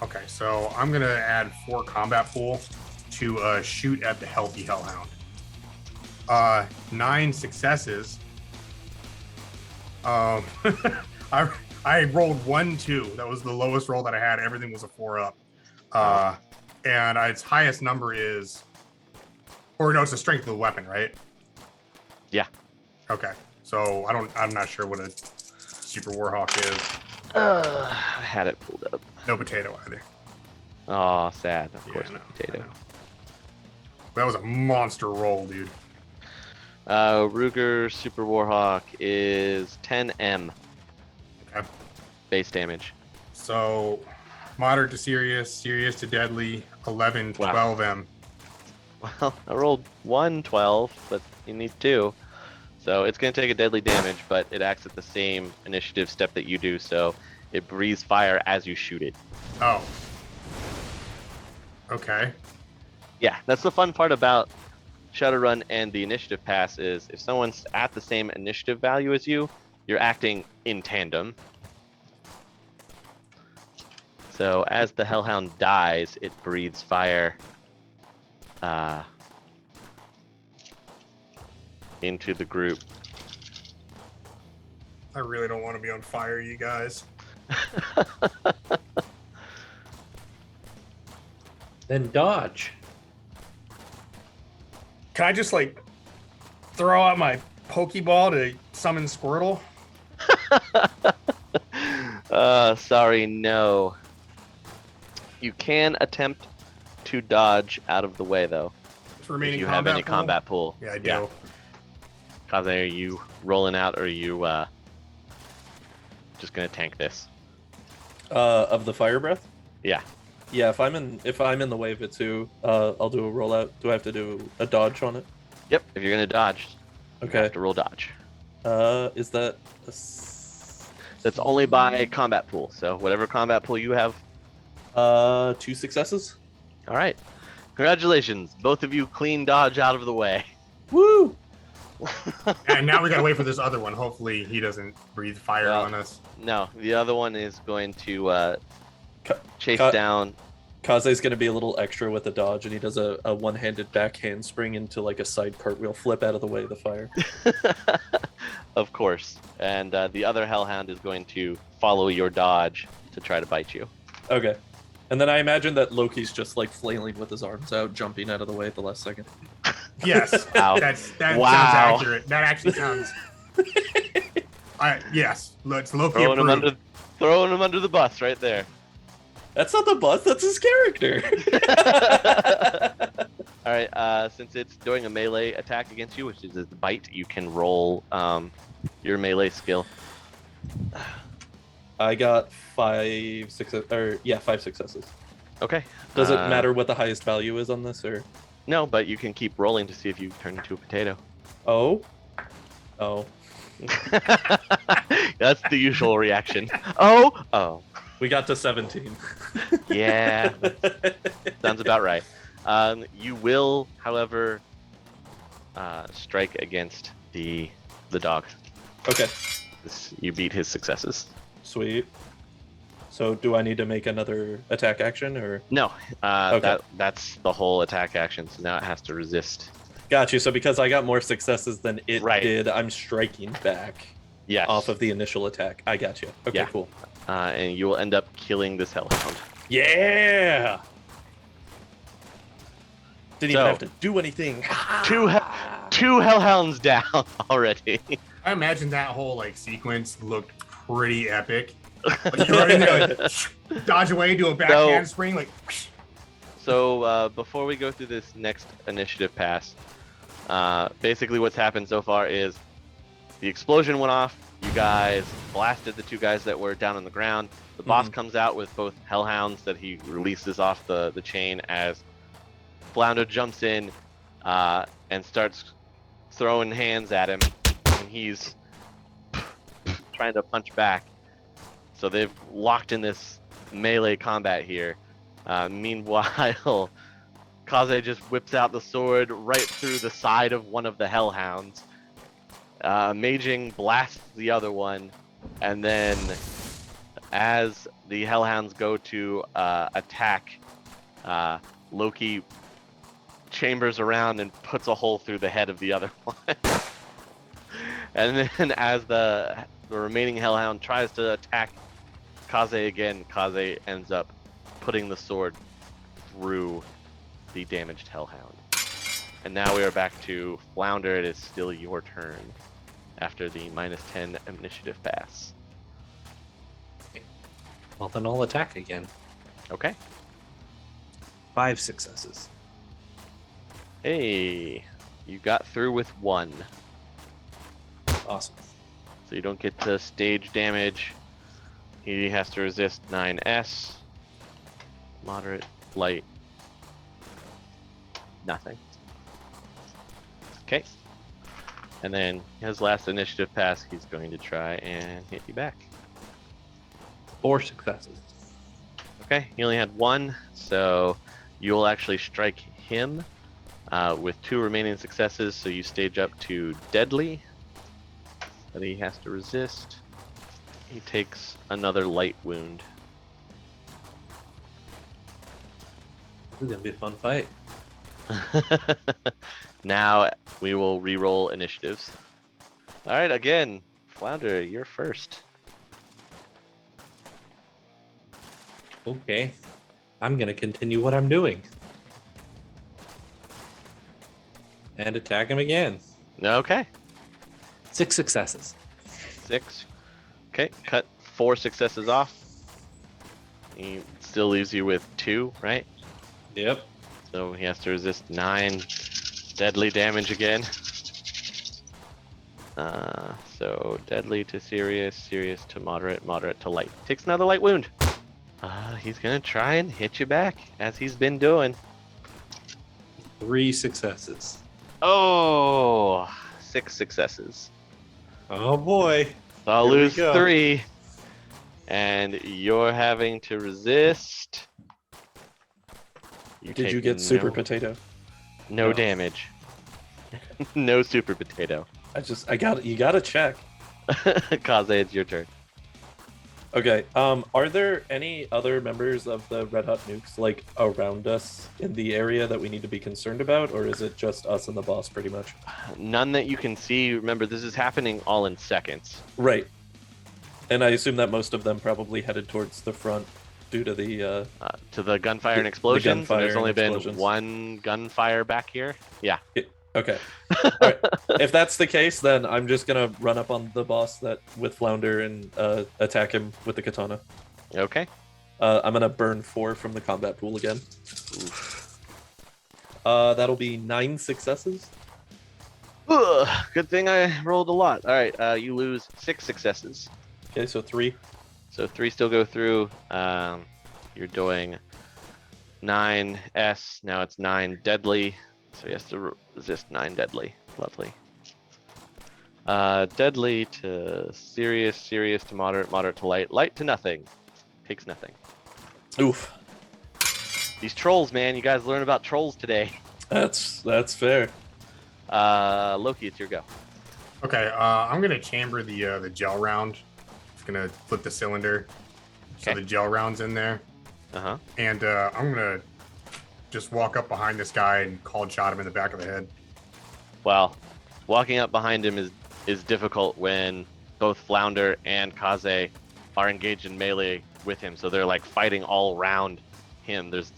Okay, so I'm gonna add 4 combat pool to shoot at the healthy hellhound. 9 successes. I rolled 1 2. That was the lowest roll that I had. Everything was a 4 up. and its highest number is, or no, it's the strength of the weapon, right? Yeah. Okay. So I'm not sure what a Super Warhawk is. I had it pulled up. No potato either. Oh, sad. Of Yeah, course, I no know, I potato. know. That was a monster roll, dude. Ruger Super Warhawk is 10M Okay. base damage. So moderate to serious, serious to deadly, 11, Wow. 12M. Well, I rolled 112, but you need 2. So it's going to take a deadly damage, but it acts at the same initiative step that you do, so it breathes fire as you shoot it. Oh. Okay. Yeah, that's the fun part about Shadowrun and the initiative pass is if someone's at the same initiative value as you, you're acting in tandem. So as the Hellhound dies, it breathes fire into the group. I really don't want to be on fire, you guys. Then dodge. Can I just like throw out my Pokeball to summon Squirtle? Sorry, no. You can attempt to dodge out of the way, though. It's If remaining you have any combat pool. Yeah, I do. Kaze, are you rolling out, or are you just gonna tank this? Of the fire breath? Yeah. Yeah, if I'm in the wave of 2, I'll do a rollout. Do I have to do a dodge on it? Yep. If you're gonna dodge, you Okay. have to roll dodge. Is that That's only by combat pool. So whatever combat pool you have. 2 successes? All right. Congratulations, both of you clean dodge out of the way. Woo! And now we gotta wait for this other one. Hopefully he doesn't breathe fire Well, on us. No, the other one is going to Ca- chase ca- down. Kaze's gonna be a little extra with the dodge, and he does a one-handed backhand spring into like a side cartwheel flip out of the way of the fire. Of course. And the other Hellhound is going to follow your dodge to try to bite you. Okay. And then I imagine that Loki's just like flailing with his arms out, jumping out of the way at the last second. Yes. Wow. That sounds Wow. accurate. That actually sounds. Yes. It's Loki Throwing him approved. throwing him under the bus right there. That's not the bus, that's his character. All right. Since it's doing a melee attack against you, which is a bite, you can roll your melee skill. I got 5 successes. Okay. Does it matter what the highest value is on this, or? No, but you can keep rolling to see if you turn into a potato. Oh. That's the usual reaction. Oh. We got to 17. Yeah. Sounds about right. You will, however, strike against the dog. Okay. You beat his successes. Sweet. So do I need to make another attack action, or? No, Okay. that's the whole attack action. So now it has to resist. Got you. So because I got more successes than it Right. did, I'm striking back Yes. off of the initial attack. I got you. Okay, Yeah. cool. And you will end up killing this hellhound. Yeah. Didn't So- even have to do anything. Two hellhounds down already. I imagine that whole like sequence looked pretty epic. Like, you're in there, like, dodge away, do a backhand spring, like. So before we go through this next initiative pass, basically what's happened so far is the explosion went off. You guys blasted the 2 guys that were down on the ground. The boss comes out with both hellhounds that he releases off the chain as Flounder jumps in and starts throwing hands at him, and he's trying to punch back. So they've locked in this melee combat here. Meanwhile, Kaze just whips out the sword right through the side of one of the hellhounds. Amaging blasts the other one, and then as the hellhounds go to attack, Loki chambers around and puts a hole through the head of the other one. And then as the remaining hellhound tries to attack Kaze again, Kaze ends up putting the sword through the damaged Hellhound. And now we are back to Flounder. It is still your turn after the -10 initiative pass. Well, then I'll attack again. Okay. 5 successes. Hey, you got through with 1. Awesome. So you don't get to stage damage. He has to resist 9S. Moderate, light. Nothing. Okay. And then his last initiative pass, he's going to try and hit you back. 4 successes. Okay, he only had 1, so you'll actually strike him with 2 remaining successes, so you stage up to deadly. That he has to resist. He takes another light wound. This is gonna be a fun fight. Now we will re-roll initiatives. All right, again, Flounder, you're first. Okay. I'm gonna continue what I'm doing. And attack him again. Okay, 6 successes. 6. Okay, cut 4 successes off. He still leaves you with 2, right? Yep. So he has to resist 9 deadly damage again. So deadly to serious, serious to moderate, moderate to light. Takes another light wound. He's gonna try and hit you back, as he's been doing. 3 successes. Oh, 6 successes. Oh boy. So I'll Here we lose go. 3. And you're having to resist. Did you take get super no- potato? No No. damage. No super potato. You gotta check. Kaze, it's your turn. Okay. Are there any other members of the Red Hot Nukes like around us in the area that we need to be concerned about, or is it just us and the boss pretty much? None that you can see. Remember, this is happening all in seconds. Right. And I assume that most of them probably headed towards the front due to the To the gunfire and The explosions. gunfire There's and only been explosions. 1 gunfire back here. Yeah. Okay. All right. If that's the case, then I'm just gonna run up on the boss that with Flounder and attack him with the katana. Okay. I'm gonna burn 4 from the combat pool again. That'll be 9 successes. Ugh, good thing I rolled a lot. All right. You lose 6 successes. Okay, so 3. So 3 still go through. You're doing 9S. Now it's 9 deadly. So he has to resist 9 deadly. Lovely. Deadly to serious, serious to moderate, moderate to light, light to nothing. Takes nothing. Oof. These trolls, man. You guys learn about trolls today. That's fair. Loki, it's your go. Okay, I'm gonna chamber the gel round. Just gonna flip the cylinder, so Okay. the gel round's in there, Uh-huh. and I'm gonna just walk up behind this guy and cold shot him in the back of the head. Well, walking up behind him is difficult when both Flounder and Kaze are engaged in melee with him, so they're like fighting all around him. It's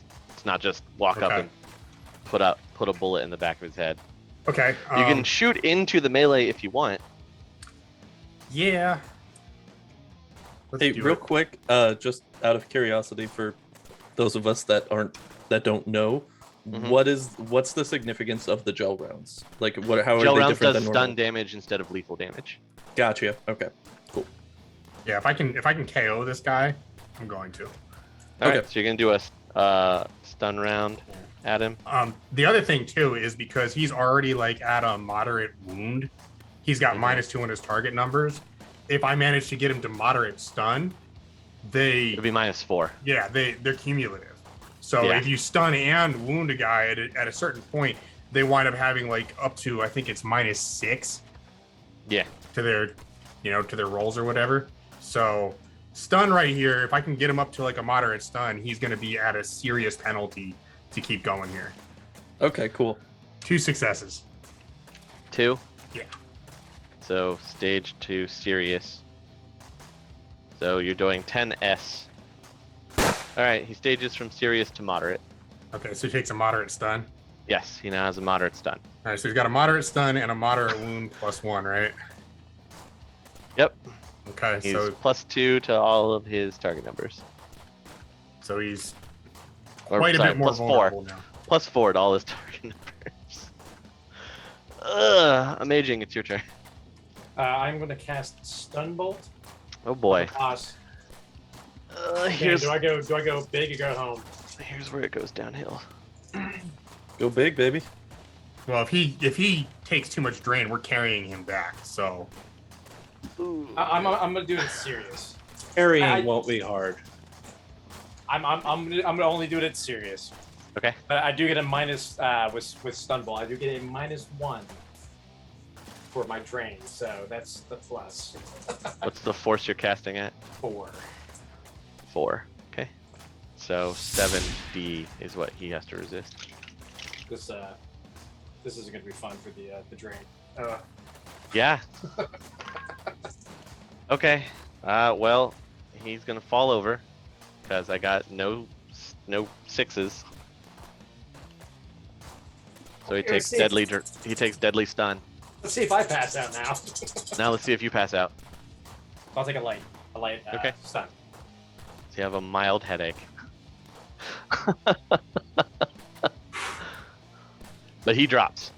not just walk up Okay. and put a bullet in the back of his head. Okay, You can shoot into the melee if you want. yeah. Let's Hey, do real it. quick, just out of curiosity for those of us that don't know, Mhm. what's the significance of the gel rounds? Like, how are Gel they rounds different does than stun normal? damage instead of lethal damage. Gotcha. Okay. Yeah, if I can KO this guy, I'm going to. All right, Okay. so you're gonna do a stun round at him. The other thing too is because he's already like at a moderate wound, he's got Mhm. -2 on his target numbers. If I manage to get him to moderate stun, they It'll be -4. they're cumulative. So Yeah. if you stun and wound a guy at a certain point, they wind up having like up to, I think it's -6 Yeah. to their rolls or whatever. So stun right here, if I can get him up to like a moderate stun, he's going to be at a serious penalty to keep going here. Okay. Cool. 2 successes. 2. Yeah. So stage 2 serious. So you're doing 10S. All right, he stages from serious to moderate. Okay, so he takes a moderate stun. Yes, he now has a moderate stun. All right, so he's got a moderate stun and a moderate wound +1, right? Yep. Okay, He's so +2 to all of his target numbers. he's Or, quite sorry, a bit more +4. vulnerable now. +4 to all his target numbers. Amaging, it's your turn. I'm going to cast Stun Bolt. Oh boy. Toss. Here's Do I go big or go home? here's where it goes downhill. Go big, baby. Well, if he takes too much drain, we're carrying him back. So I'm gonna do it serious. Carrying won't be hard. I'm gonna only do it at serious. Okay. But I do get a minus with Stun Bolt. I do get a -1 for my drain, so that's the plus. What's the force you're casting at? 4. 4. Okay. So 7d is what he has to resist. This isn't gonna be fun for the drain. Yeah. Okay. Well, he's gonna fall over because I got no 6s. So he takes deadly stun. Let's see if I pass out now. Now let's see if you pass out. I'll take a light Okay. stun. So you have a mild headache. But he drops.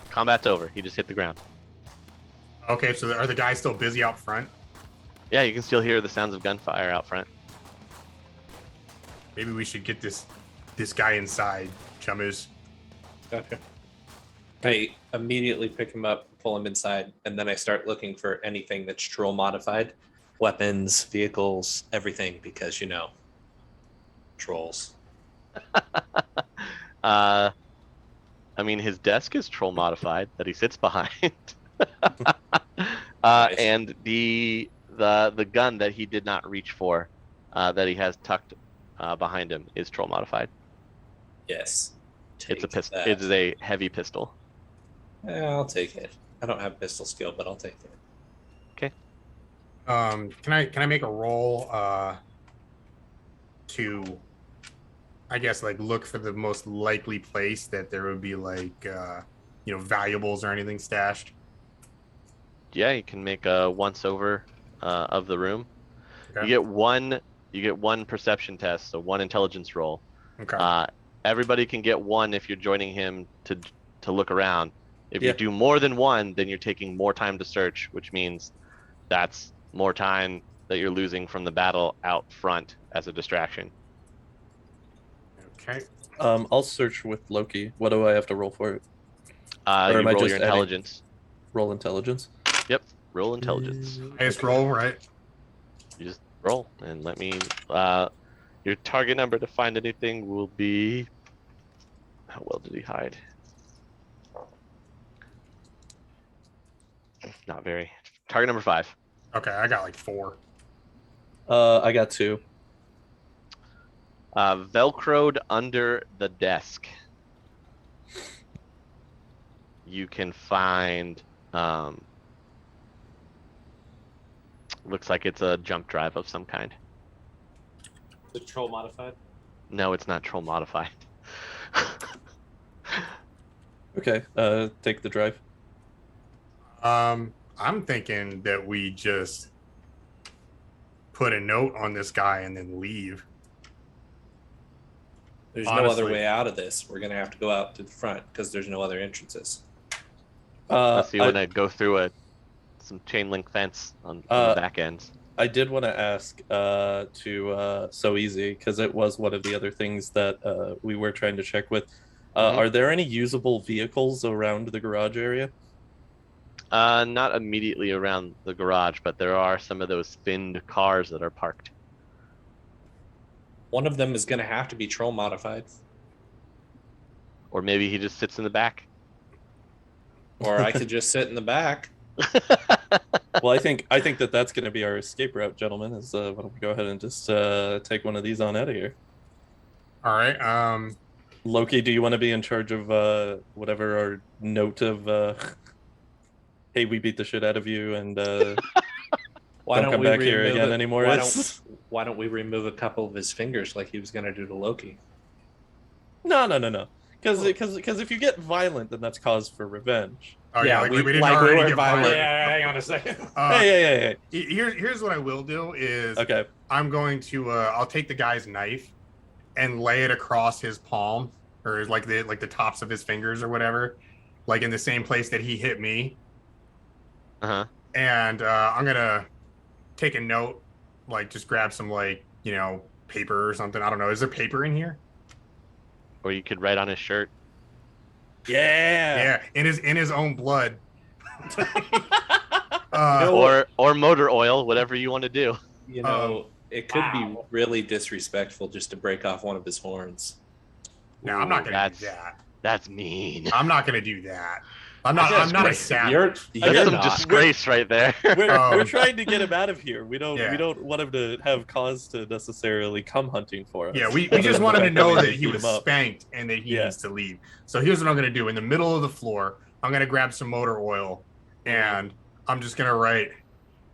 Combat's over. He just hit the ground. okay, so are the guys still busy out front? Yeah, you can still hear the sounds of gunfire out front. Maybe we should get this guy inside, Chummers. Okay. I immediately pick him up, pull him inside, and then I start looking for anything that's troll modified. Weapons, vehicles, everything, because, trolls. I mean, his desk is troll modified that he sits behind. Nice. And the gun that he did not reach for, that he has tucked behind him, is troll modified. Yes. It's a Take pistol. that. It is a heavy pistol. Yeah, I'll take it. I don't have pistol skill, but I'll take it. Can I make a roll to, I guess, like look for the most likely place that there would be like valuables or anything stashed? Yeah, you can make a once over of the room. Okay. You get one perception test, so one intelligence roll. Okay. Everybody can get one if you're joining him to look around. If Yeah. you do more than one, then you're taking more time to search, which means that's more time that you're losing from the battle out front as a distraction. Okay. I'll search with Loki. What do I have to roll for it? You am I roll just your adding- intelligence. Roll intelligence. Yep, roll intelligence. Highest roll, right? You just roll and let me. Your target number to find anything will be. How well did he hide? Not very. Target number 5. Okay, I got like 4. I got 2. Velcroed under the desk. You can find. Looks like it's a jump drive of some kind. The troll modified. No, it's not troll modified. Okay, take the drive. I'm thinking that we just put a note on this guy and then leave. There's no other Honestly. way out of this. We're going to have to go out to the front because there's no other entrances. Unless you want to go through some chain link fence on the back ends. I did want to ask to So Easy, because it was one of the other things that we were trying to check with. Are there any usable vehicles around the garage area? Not immediately around the garage, but there are some of those finned cars that are parked. One of them is going to have to be troll modified, Or maybe he just sits in the back. or I could just sit in the back. Well, I think that that's going to be our escape route, gentlemen. Is why don't we go ahead and just take one of these on out of here? All right. Loki, do you want to be in charge of whatever our note of hey, we beat the shit out of you and Why don't come we back here remove again it? anymore? Why is? Why don't we remove a couple of his fingers like he was going to do to Loki? No. Because if you get violent, then that's cause for revenge. Oh Yeah, yeah, like we- we didn't like we already were get violent. violent. Yeah, hang on a second. Hey. Here's what I will do is Okay. I'm going to I'll take the guy's knife and lay it across his palm or like the tops of his fingers or whatever, like in the same place that he hit me. Uh-huh. And I'm gonna take a note, like just grab some like paper or something. I don't know. Is there paper in here? Or you could write on his shirt. Yeah. Yeah, in his own blood. Or motor oil, whatever you want to do. You know, it could be Wow. really disrespectful just to break off one of his horns. No, I'm not gonna do That's- that. That's mean. I'm not gonna do that. I'm not a savage. You're That's some not. disgrace right there. We're trying to get him out of here. We don't Yeah. want him to have cause to necessarily come hunting for us. Yeah, we Other just than want the him to fact know we that need to he beat was him up. spanked and that he Yeah. needs to leave. So here's what I'm gonna do. In the middle of the floor, I'm gonna grab some motor oil and I'm just gonna write,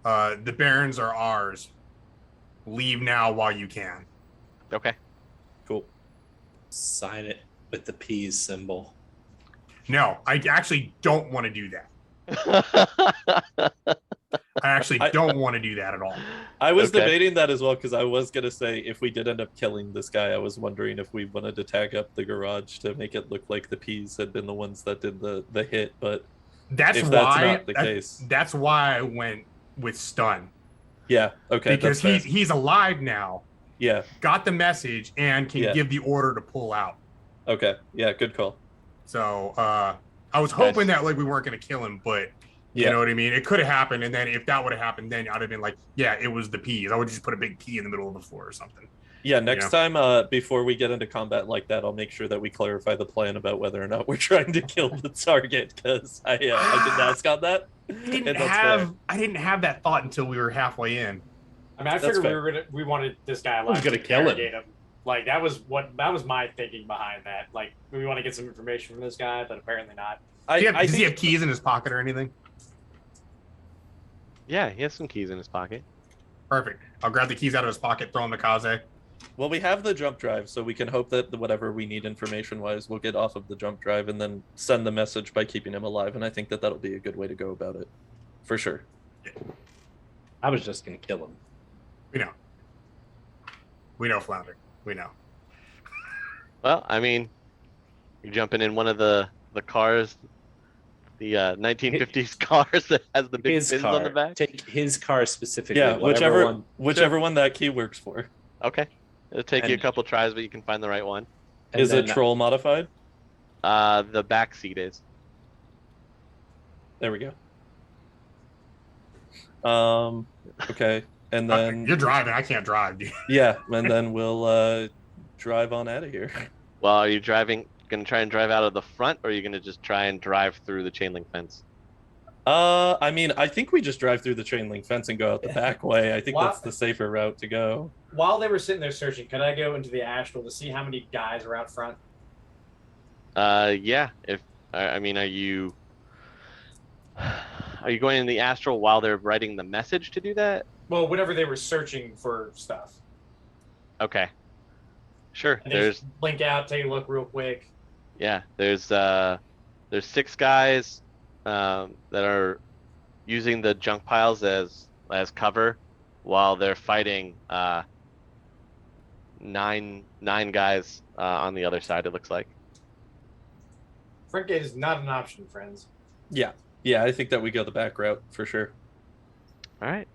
the Barons are ours. Leave now while you can. Okay. Cool. Sign it with the peas symbol. No, I actually don't want to do that. I actually don't want to do that at all. I was Okay. debating that as well because I was gonna say if we did end up killing this guy, I was wondering if we wanted to tag up the garage to make it look like the peas had been the ones that did the hit, but That's if why that's not the case. That's why I went with stun. yeah, okay, Because that's fair. he's alive now, Yeah, got the message, and can Yeah. give the order to pull out. okay, yeah, good call. So I was hoping Nice. that like we weren't gonna kill him, but you Yeah. know what I mean? It could have happened, and then if that would have happened, then I'd have been like, yeah, it was the peas. I would just put a big P in the middle of the floor or something. Yeah, next time, before we get into combat like that, I'll make sure that we clarify the plan about whether or not we're trying to kill the target, because I didn't ask on that. I and that's fair. didn't have that thought until we were halfway in. I mean, I That's figured we wanted this guy alive. Who's gonna to kill him? interrogate Like that was my thinking behind that. Like we want to get some information from this guy, but apparently not. I Does he think- have keys in his pocket or anything? Yeah, he has some keys in his pocket. Perfect. I'll grab the keys out of his pocket, throw them to Kaze. Well, we have the jump drive, so we can hope that whatever we need information-wise, we'll get off of the jump drive and then send the message by keeping him alive. And I think that that'll be a good way to go about it, for sure. I was just going to kill him. We know. We know, Flounder. We know. Well, I mean, you're jumping in one of the cars, the 1950s cars that has the big His fins car. on the back. Take his car specifically. Yeah, whatever whichever one that key works for. Okay. It'll take you a And- couple tries, but you can find the right one. and Is it then- troll modified? The back seat is. There we go. Okay, and then You're driving. I can't drive, dude. yeah, and then we'll drive on out of here. Well, are you gonna try and drive out of the front, or are you gonna just try and drive through the chain link fence? I mean, I think we just drive through the chain link fence and go out the back way. I think Wow. that's the safer route to go. While they were sitting there searching, could I go into the astral to see how many guys are out front? Yeah. I mean, are you going in the astral while they're writing the message to do that? Well, whenever they were searching for stuff, Okay. Sure. and they There's just blink out, take a look real quick. Yeah, there's 6 guys that are using the junk piles as cover while they're fighting 9 guys on the other side, it looks like. Front gate is not an option, friends. Yeah, I think that we go the back route for sure. All right.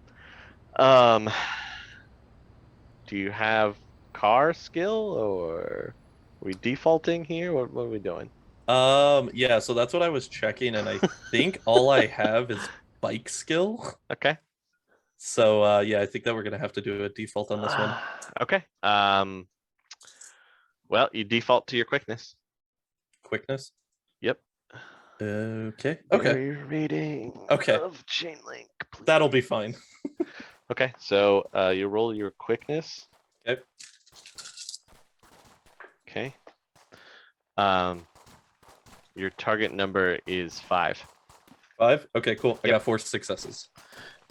Do you have car skill, or are we defaulting here? What are we doing? Yeah, so that's what I was checking, and I think all I have is bike skill. Okay. So yeah, I think that we're gonna have to do a default on this one. Okay. Well, you default to your quickness. Quickness. Yep. Okay. Your rating Okay. of chain link. Please. That'll be fine. Okay, so you roll your quickness. Okay. Okay. Your target number is 5. 5. Okay, cool. I Yep. got 4 successes.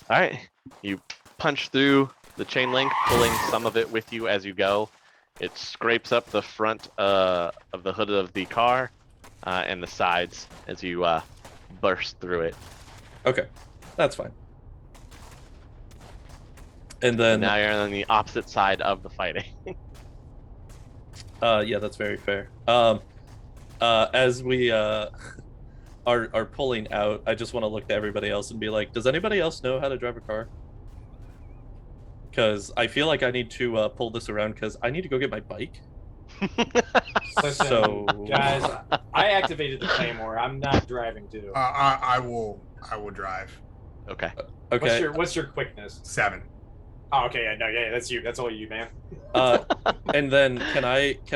All right. You punch through the chain link, pulling some of it with you as you go. It scrapes up the front of the hood of the car and the sides as you burst through it. Okay, that's fine. And then Now you're on the opposite side of the fighting. yeah, that's very fair. As we are pulling out, I just want to look to everybody else and be like, does anybody else know how to drive a car? Because I feel like I need to pull this around because I need to go get my bike. Listen, So- guys, I activated the Claymore. I'm not driving too. I will drive. Okay. Okay. What's your quickness? 7. Oh, okay, yeah, that's you. That's all you, man. And then can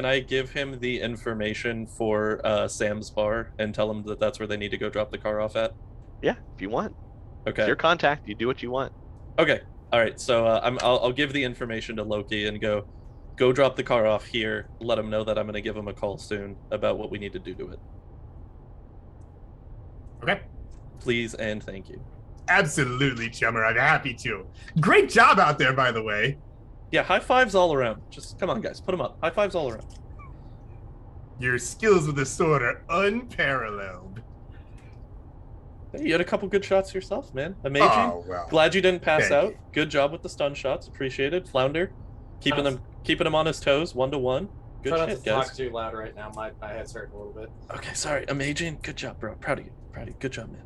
I give him the information for Sam's bar and tell him that that's where they need to go drop the car off at? Yeah, if you want. It's Okay. your contact. You do what you want. Okay. All right. So I'll give the information to Loki and go drop the car off here. Let him know that I'm going to give him a call soon about what we need to do to it. Okay. Please and thank you. Absolutely, Chummer. I'm happy to. Great job out there, by the way. Yeah, high fives all around. Just come on, guys, put them up. High fives all around. Your skills with the sword are unparalleled. Hey, you had a couple good shots yourself, man. Amazing. Oh, well. Glad you didn't pass Thank out. you. Good job with the stun shots. Appreciated. Flounder, keeping him on his toes, 1-to-1. Good Try not shit, to talk guys. too loud right now. My head's hurting a little bit. Okay, sorry. Amazing. Good job, bro. Proud of you. Good job, man.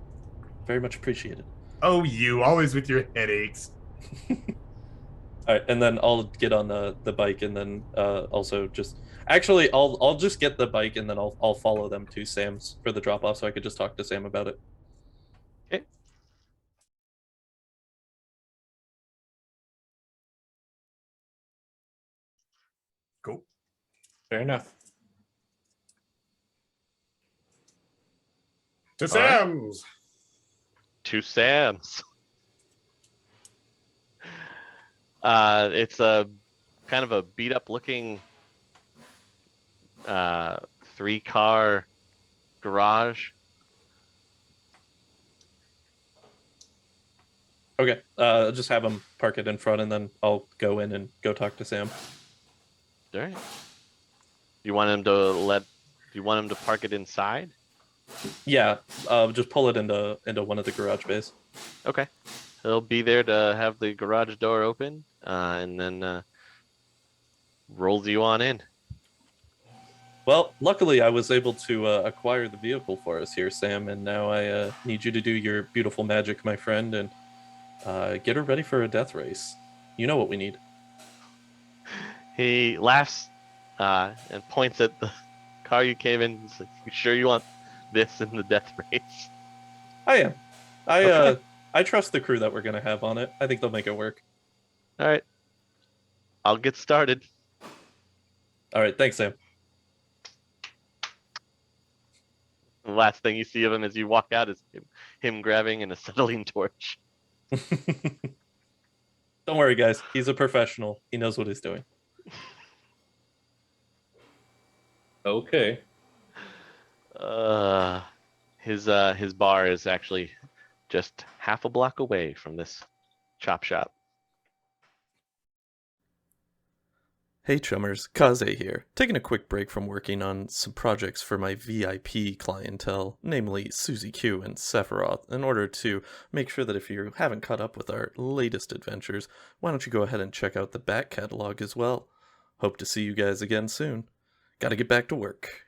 Very much appreciated. Oh, you always with your headaches. All right, and then I'll get on the bike, and then also just actually I'll just get the bike, and then I'll follow them to Sam's for the drop off, so I could just talk to Sam about it. Okay. Cool. Fair enough. To All right. Sam's. To Sam's. It's a kind of a beat up looking 3-car garage. Okay, I'll just have him park it in front, and then I'll go in and go talk to Sam. All right. You want him to park it inside? Yeah, just pull it into one of the garage bays. Okay. He'll be there to have the garage door open, and then rolls you on in. Well, luckily I was able to acquire the vehicle for us here, Sam, and now I need you to do your beautiful magic, my friend, and get her ready for a death race. You know what we need. He laughs and points at the car you came in. He's like, "You sure you want this in the death race?" I am. Okay. I trust the crew that we're gonna have on it. I think they'll make it work. All right. I'll get started. All right, thanks, Sam. The last thing you see of him as you walk out is him grabbing an acetylene torch. Don't worry, guys. He's a professional. He knows what he's doing. Okay. His bar is actually just half a block away from this chop shop. Hey chummers, Kaze here, taking a quick break from working on some projects for my VIP clientele, namely Suzy Q and Sephiroth, in order to make sure that if you haven't caught up with our latest adventures, why don't you go ahead and check out the back catalog as well. Hope to see you guys again soon. Gotta get back to work.